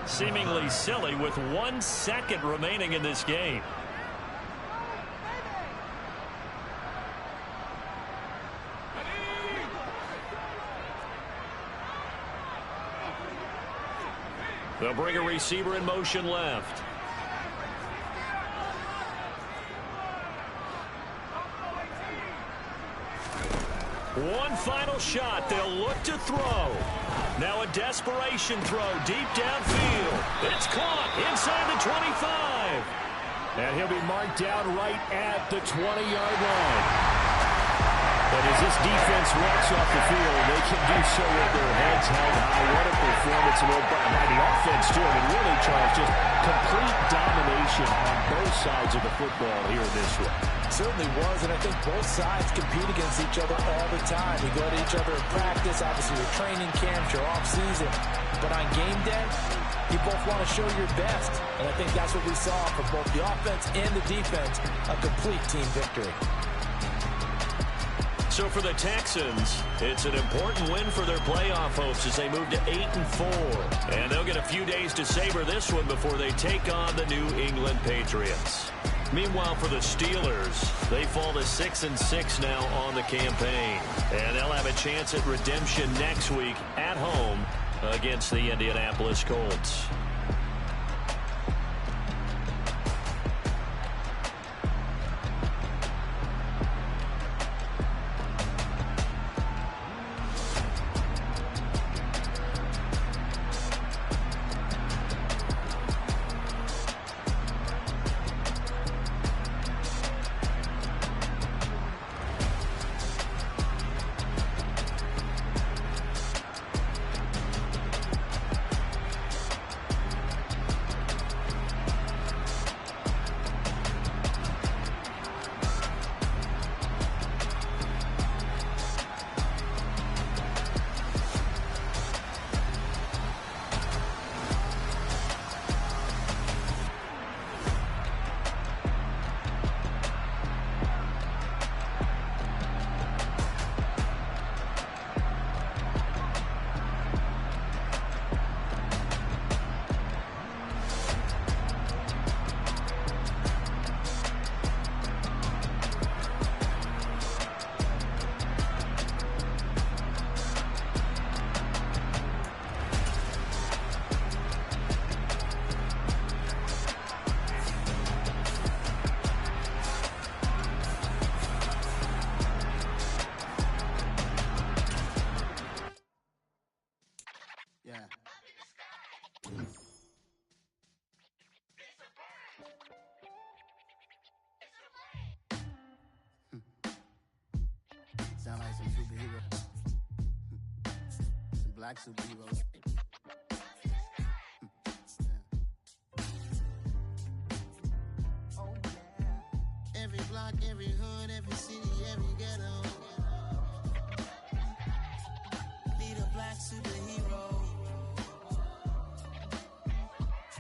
Seemingly silly with 1 second remaining in this game. They'll bring a receiver in motion left. One final shot. They'll look to throw. Now a desperation throw deep downfield. It's caught inside the 25. And he'll be marked down right at the 20-yard line. But as this defense walks off the field, they can do so with their heads held high. What a performance by the offense, too. I mean, really, Charles, just complete domination on both sides of the football here in this one. Certainly was, and I think both sides compete against each other all the time. You go to each other in practice, obviously your training camps, your off-season. But on game day, you both want to show your best. And I think that's what we saw from both the offense and the defense, a complete team victory. So for the Texans, it's an important win for their playoff hopes as they move to 8-4. And they'll get a few days to savor this one before they take on the New England Patriots. Meanwhile, for the Steelers, they fall to 6-6 now on the campaign. And they'll have a chance at redemption next week at home against the Indianapolis Colts. Sound like some superheroes. Some black superheroes. Oh, yeah. Every block, every hood, every city, every ghetto. Need a black superhero.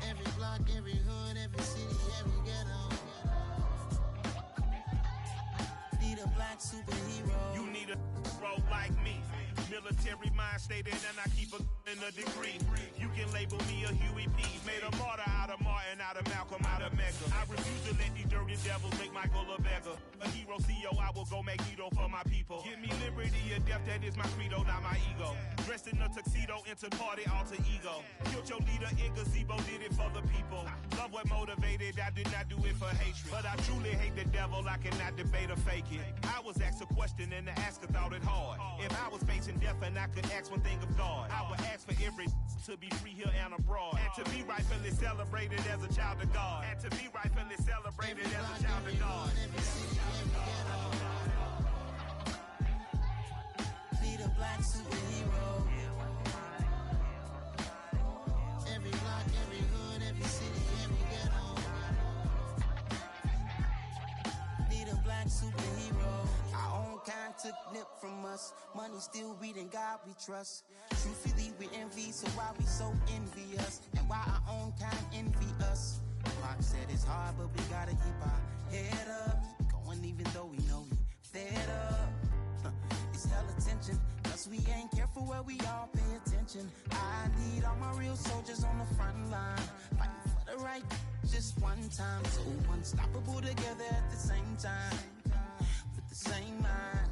Every block, every hood, every city, every ghetto. Need a black superhero. You need a role like me. Military mind stated, and I keep in a degree. You can label me a Huey P. Made a martyr out of Martin, out of Malcolm, out of Mecca. I refuse to let these dirty devils make Michael a beggar. A hero CEO, I will go Magneto for my people. Give me liberty or death, that is my credo, not my ego. Dressed in a tuxedo, enter party, alter ego. Killed your leader in gazebo, did it for the people. Love what motivated, I did not do it for hatred. But I truly hate the devil, I cannot debate or fake it. I was asked a question and the asker thought it hard. If I was facing death and I could ask one thing of God, I would ask for every to be free here and abroad. And to be rightfully celebrated as a child of God. And to be rightfully celebrated as a child of God. Need a black superhero. Every block, every hood, every city, every ghetto. Need a black superhero. Our own kind took nip from us. Money still reading, God we trust. Truthfully we envy, so why we so envious? And why our own kind envy us? Mark said it's hard, but we gotta keep our head up. Going even though we know we fed up. It's hella tension, cause we ain't careful where we all pay attention. I need all my real soldiers on the front line, fighting for the right just one time. So unstoppable together at the same time, with the same mind.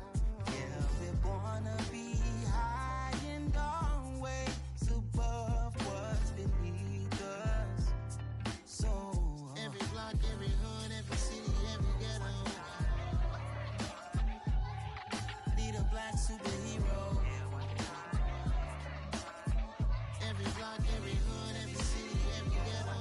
Yeah, we're born to be high and always above what's beneath us. So every block, every hood, every city, every ghetto. Need a black superhero. Every block, every hood, every city, every ghetto.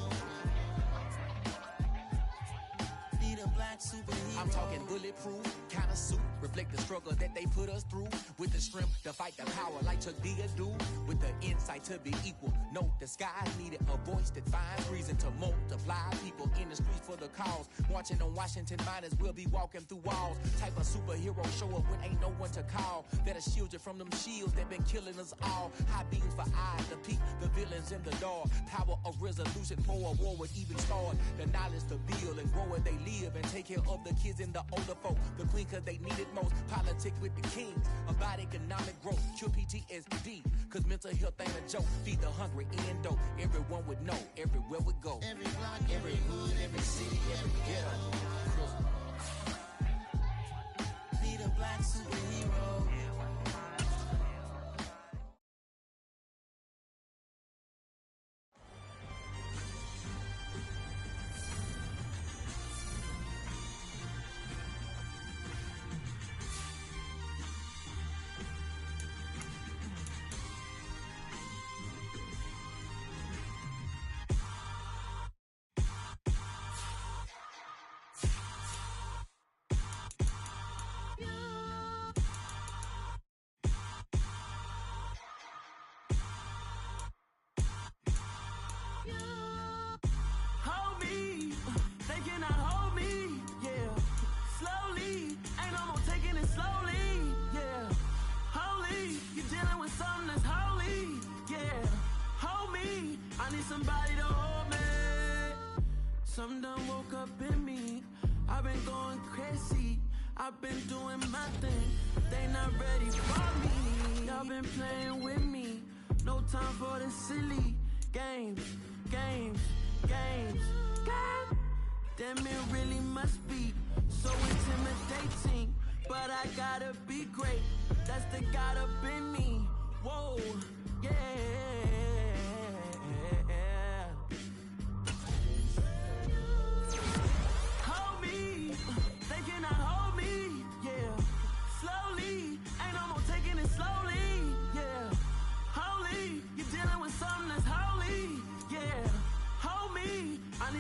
Need a black superhero. I'm talking bulletproof kind of suit. reflect the struggle that they put us through. With the strength to fight the power like Chuck D do. With the insight to be equal. Note the skies needed a voice that finds reason to multiply. People in the streets for the cause. Marching on Washington miners will be walking through walls. Type of superhero show up when ain't no one to call. That'll shield you from them shields that been killing us all. High beams for eyes to peek the villains in the dark. Power of resolution for a war would even start. The knowledge to build and grow where they live and take care of the kids and the older folk. The queen cause they need it most. Politics with the kings. About economic growth. Cure PTSD. Cause mental health ain't a joke. Feed the hungry and dope. Everyone would know. Everywhere we go. Every block, every hood, every city, every ghetto. Be the black superhero. Somebody to hold me. Some done woke up in me. I've been going crazy. I've been doing my thing. They not ready for me. Y'all been playing with me. No time for the silly games. Damn, it really must be so intimidating. But I gotta be great. That's the God up in me. Whoa, yeah.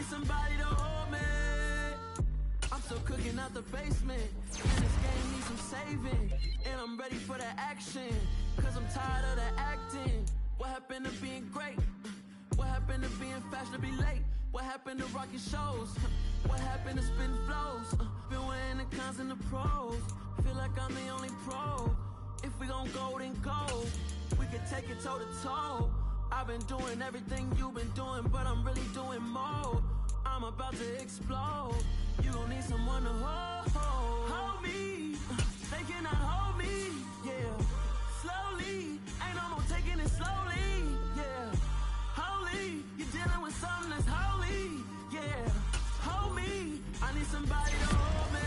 Somebody to hold me. I'm still cooking out the basement. And this game needs some saving. And I'm ready for the action. Cause I'm tired of the acting. What happened to being great? What happened to being fashionably late? What happened to rocking shows? What happened to spitting flows? Been wearing the cons and the pros. Feel like I'm the only pro. If we gon' go, then go. We can take it toe to toe. I've been doing everything you've been doing, but I'm really doing more. I'm about to explode. You gon' need someone to hold me. They cannot hold me, yeah. Slowly, ain't no more taking it slowly, yeah. Holy, you're dealing with something that's holy, yeah. Hold me, I need somebody to hold me.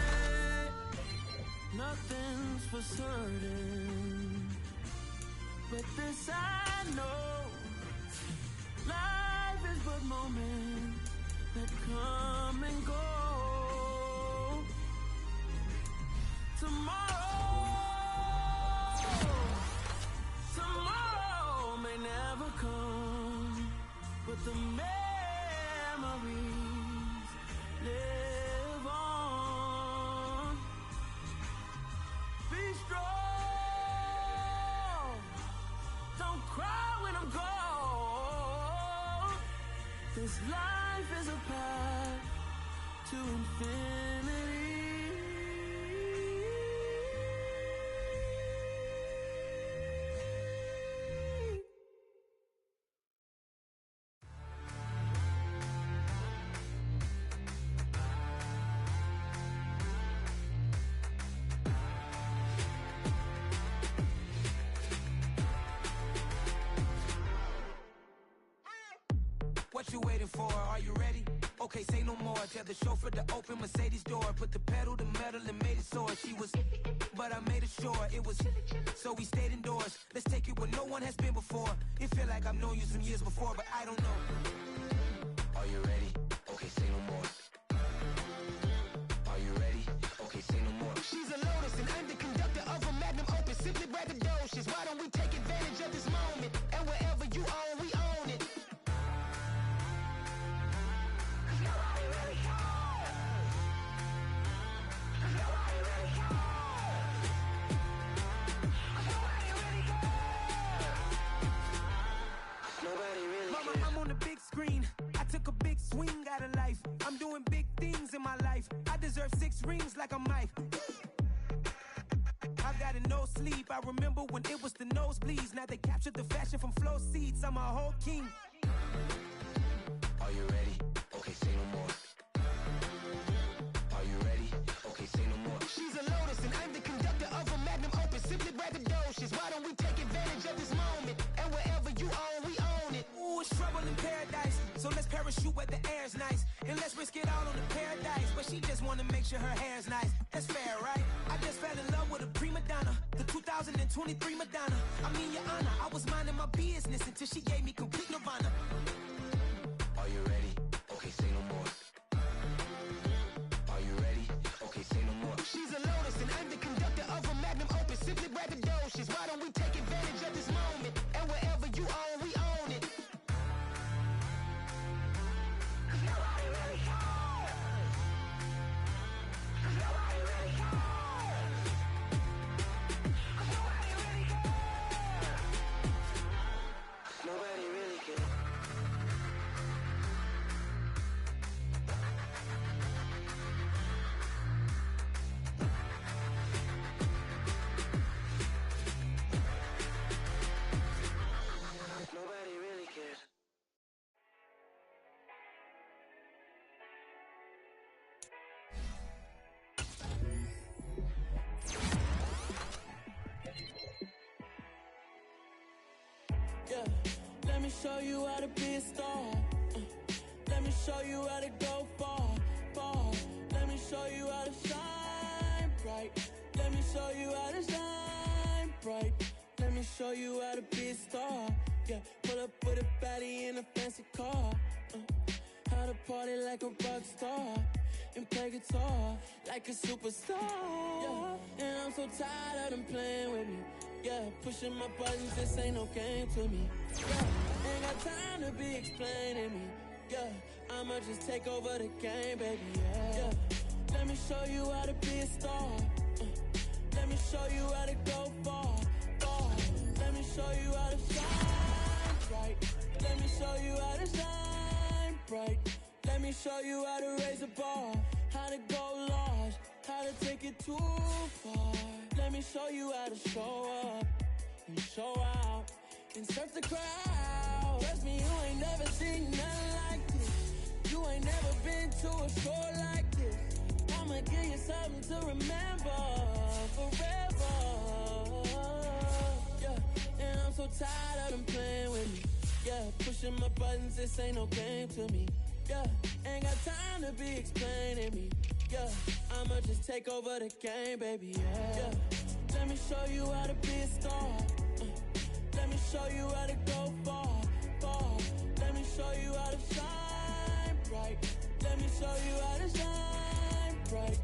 Nothing's for certain, but this I know. Life is but moments that come and go. Tomorrow may never come, but the memories live on. Be strong, don't cry when I'm gone. This life is a path to infinity. What you waiting for? Are you ready? Okay, say no more. Tell the chauffeur to open Mercedes door. Put the pedal to metal and made it soar. She was, but I made it sure it was. So we stayed indoors. Let's take it where no one has been before. It feel like I've known you some years before, but I don't know. Are you ready? Okay, say no more. Are you ready? Okay, say no more. She's a Lotus and I'm the conductor of a magnum opus. Simply braggadocious. Why don't we take advantage of this moment? And wherever you own, we own it. rings like a Mike. I got a no sleep. I remember when it was the nosebleeds. Now they captured the fashion from flow seats. I'm a whole king. Are you ready? Okay, say no more. Are you ready? Okay, say no more. She's a lotus and I'm the conductor of a magnum opus. Simply braggadocious. Why don't we take advantage of this moment? And wherever you own, we own it. Ooh, it's trouble in paradise. So let's parachute where the air's nice. And let's risk it all on the paradise. But she just wanna make sure her hair's nice. That's fair, right? I just fell in love with a prima donna. The 2023 Madonna. I mean, your honor, I was minding my business until she gave me complete nirvana. Are you ready? Okay, say no more. Are you ready? Okay, say no more. She's a lotus and I'm the conductor of a magnum opus. Simply braggadocious. Why don't we take advantage of this moment? And wherever you own, we own it. Nobody really cares. Nobody really cares. Nobody really cares. Nobody really cares. Nobody really cares. Yeah, let me show you how to be a star. Let me show you how to go far, far. Let me show you how to shine bright. Let me show you how to shine bright. Let me show you how to be a star. Yeah, pull up with a baddie in a fancy car. How to party like a rock star and play guitar like a superstar. Yeah, and I'm so tired of them playing with me. Yeah, pushing my buttons, this ain't no game to me. Yeah, ain't got time to be explaining me. Yeah, I'ma just take over the game, baby. Yeah, let me show you how to be a star. Let me show you how to go far, far. Let me show you how to shine bright. Let me show you how to shine bright. Let me show you how to raise a bar, how to go large, how to take it too far. Let me show you how to show up and show out and surf the crowd. Trust me, you ain't never seen nothing like this. You ain't never been to a show like this. I'ma give you something to remember forever. Yeah, and I'm so tired of them playing with me. Yeah, pushing my buttons, this ain't no game to me. Yeah, ain't got time to be explaining me. Yeah, I'ma just take over the game, baby. Yeah, let me show you how to be a star. Let me show you how to go far, far. Let me show you how to shine bright. Let me show you how to shine bright.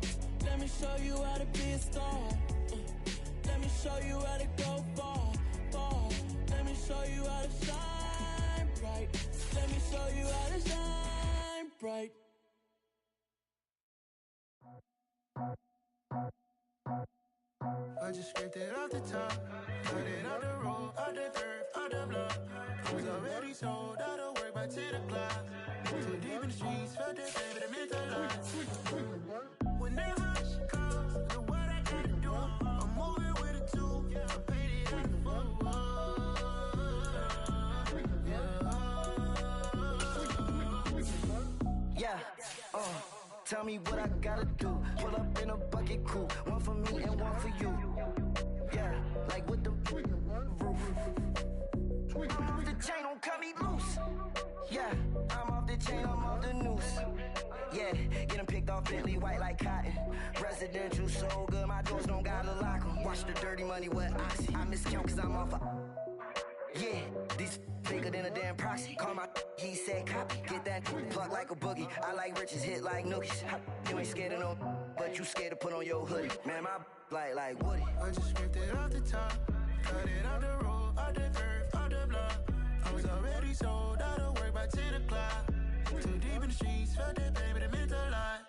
Let me show you how to be a star. Let me show you how to go far, far. Let me show you how to shine bright. Let me show you how to shine bright. I just scraped it off the top, cut it out the road, out the dirt, out the block. I was already sold out of work back to the clock. Too deep in the streets, felt that baby, the mental lie. Whenever she calls, look what I gotta do. I'm moving with a two, I paid it out the full. Yeah, tell me what I gotta do. Pull up in a bucket coupe, one for me and one for you. Yeah, like with the roof. I'm off the chain, don't cut me loose. Yeah, I'm off the chain, I'm off the noose. Yeah, get them picked off Bentley, white like cotton. Residential, so good, my doors don't gotta lock them. Watch the dirty money with Oxy. I miscount cause I'm off a... Yeah, these bigger than a damn proxy. Call my he said copy. Get that plug like a boogie. I like riches, hit like nookies. You ain't scared of no, but you scared to put on your hoodie. Man, my like Woody. I just scraped it off the top, cut it out the road, out the dirt, out the block. I was already sold out of work back to the clock. Too deep in the streets, felt that baby, the mental lie.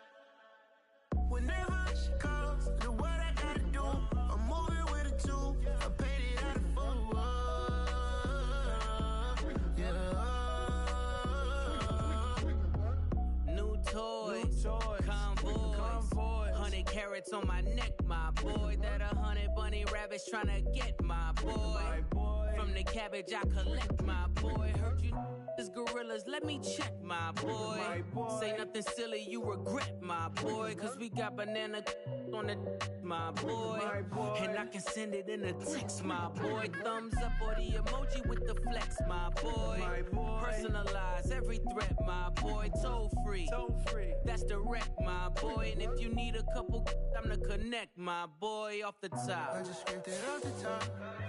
Whenever she calls, look what I gotta do. I'm moving with a two, I paid it out of full. New toy, convoy, 100 carrots on my neck, my boy. That 100 bunny rabbits tryna get, my boy. From the cabbage I collect, my boy. Heard you is gorillas, let me check, my boy. Say nothing silly, you regret, my boy. Cause we got banana on the my boy. And I can send it in a text, my boy. Thumbs up or the emoji with the flex, my boy. Personalize every threat, my boy. Toll free, that's direct, my boy. And if you need a couple, I'm to connect, my boy, off the top. I just scraped it off the top,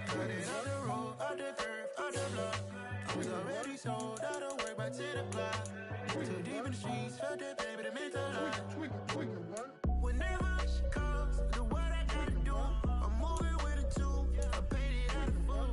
cut it on the road, up the curve, up the block. I was already sold, I don't work back to the block. Too deep in the streets, felt that baby, the mental lie. Whenever she calls, do what I gotta do. I'm moving with a two, I paid it out of full.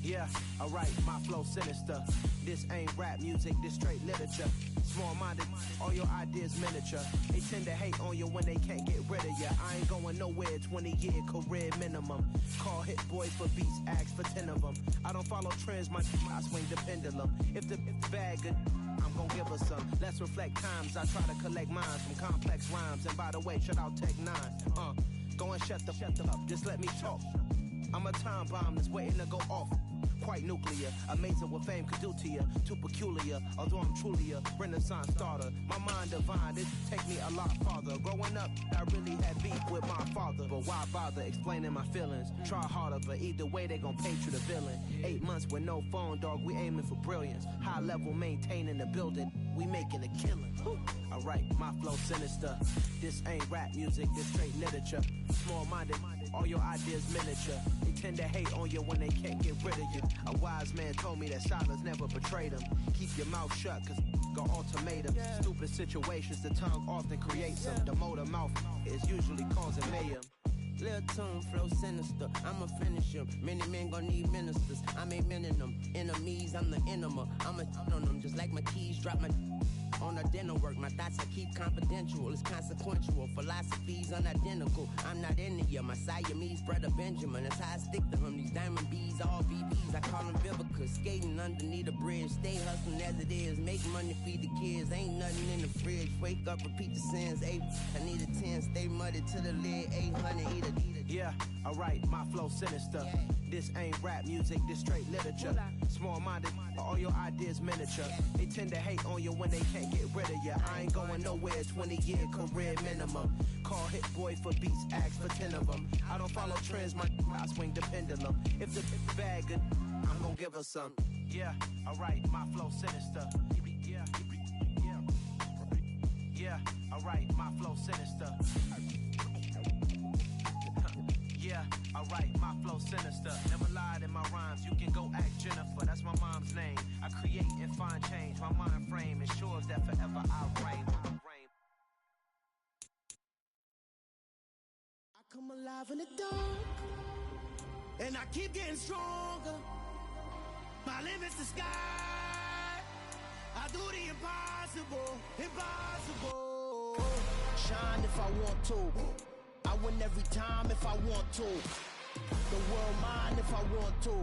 Yeah, alright, my flow sinister. This ain't rap music, this straight literature. Small-minded, all your ideas miniature. They tend to hate on you when they can't get rid of you. I ain't going nowhere, 20-year career minimum. Call hit boys for beats, ask for 10 of them. I don't follow trends, I swing the pendulum. If the bag good, I'm gon' give her some. Let's reflect times, I try to collect minds from complex rhymes. And by the way, shout out Tech 9. Go and shut the up, just let me talk. I'm a time bomb that's waiting to go off. Quite nuclear, amazing what fame could do to you. Too peculiar, although I'm truly a renaissance starter. My mind divine, this take me a lot farther. Growing up, I really had beef with my father. But why bother explaining my feelings? Try harder, but either way they gon' paint you the villain. 8 months with no phone, dog, we aiming for brilliance. High level, maintaining the building, we making a killing. Alright, my flow sinister. This ain't rap music, this straight literature. Small-minded, all your ideas miniature. They tend to hate on you when they can't get rid of you. A wise man told me that silence never betrayed him. Keep your mouth shut, cause got ultimatum. Stupid situations, the tongue often creates them. The motor mouth is usually causing mayhem. Lil' tune, flow sinister, I'ma finish him. Many men gon' need ministers, I'm aiming them. Enemies, I'm the enema, I'ma on them. Just like my keys, drop my on a dinner work. My thoughts I keep confidential, it's consequential. Philosophies unidentical, I'm not in it. My Siamese brother Benjamin, that's how I stick to him. These diamond bees, all BBs, I call them Vivica. Skating underneath a bridge, stay hustling as it is. Make money, feed the kids, ain't nothing in the fridge. Wake up, repeat the sins, I need a 10, stay muddy to the lid, 800, eat it. Yeah, alright, my flow sinister. This ain't rap music, this straight literature. Small-minded, all your ideas miniature. They tend to hate on you when they can't get rid of you. I ain't going nowhere, 20-year career minimum. Call hit boy for beats, ask for 10 of them. I don't follow trends, I swing the pendulum. If the bag good, I'm gon' give her some. Yeah, alright, my flow sinister. Yeah, alright, my flow sinister. Yeah, alright, my flow sinister. Never lied in my rhymes, you can go ask Jennifer, that's my mom's name. I create and find change, my mind frame ensures that forever I reign. I come alive in the dark, and I keep getting stronger. My limit's the sky, I do the impossible, impossible. Shine if I want to, I win every time if I want to. The world mine if I want to.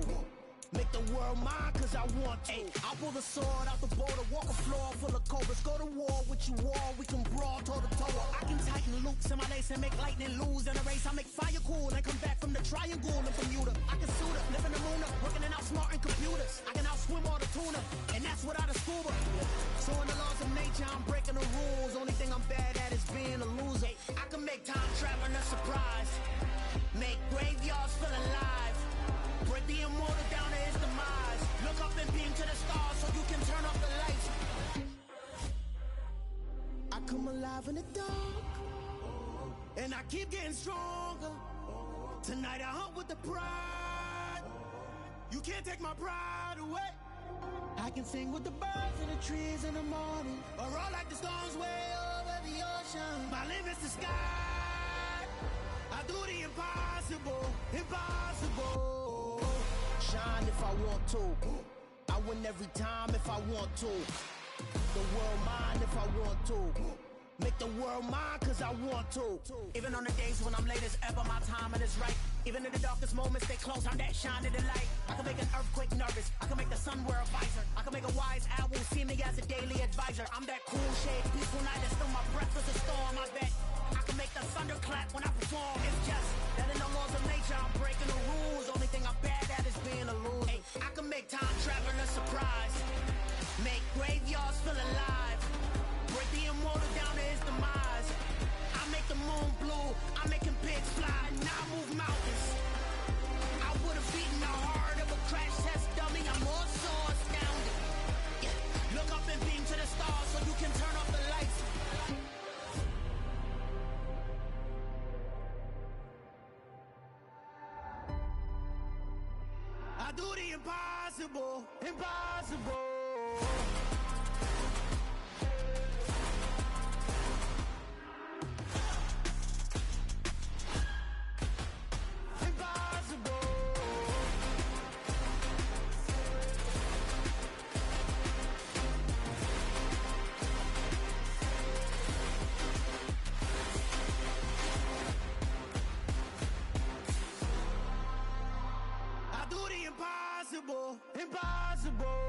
Make the world mine cause I want to. I pull the sword out the border, walk a floor full of cobras. Go to war with you, war, we can brawl toe to toe. I can tighten loops in my lace and make lightning lose in a race. I make fire cool and come back from the triangle in Bermuda. I can suit up, live in the moon up, working and outsmarting computers. I can outswim all the tuna, and that's without a scuba. So in the laws of nature, I'm breaking the rules. Only thing I'm bad at is being a loser. I can make time traveling a surprise, make graveyards feel alive, break the immortal down to his demise. Look up and beam to the stars so you can turn off the lights. I come alive in the dark, and I keep getting stronger. Tonight I hunt with the pride. You can't take my pride away. I can sing with the birds and the trees in the morning, or roll like the storms way over the ocean. My limit's the sky, I do the impossible, impossible. Shine if I want to, I win every time if I want to. The world mine if I want to. Make the world mine cause I want to. Even on the days when I'm late as ever, my timing is right. Even in the darkest moments, stay close, I'm that shine of the light. I can make an earthquake nervous, I can make the sun wear a visor. I can make a wise owl see me as a daily advisor. I'm that cool shade, peaceful night that's still my breath is a storm, I bet. I can make the thunder clap when I perform. It's just that in the laws of nature, I'm breaking the rules. Only thing I'm bad at is being a loser. Hey, I can make time traveling a surprise. Make graveyards feel alive. Break the immortal down to his demise. I make the moon blue, I'm making pigs fly. Now I move mountains. I would have beaten the heart of a crash test dummy. I'm more so astounded. Yeah. Look up and beam to the stars so you can turn off the lights. I do the impossible, impossible. Impossible, impossible.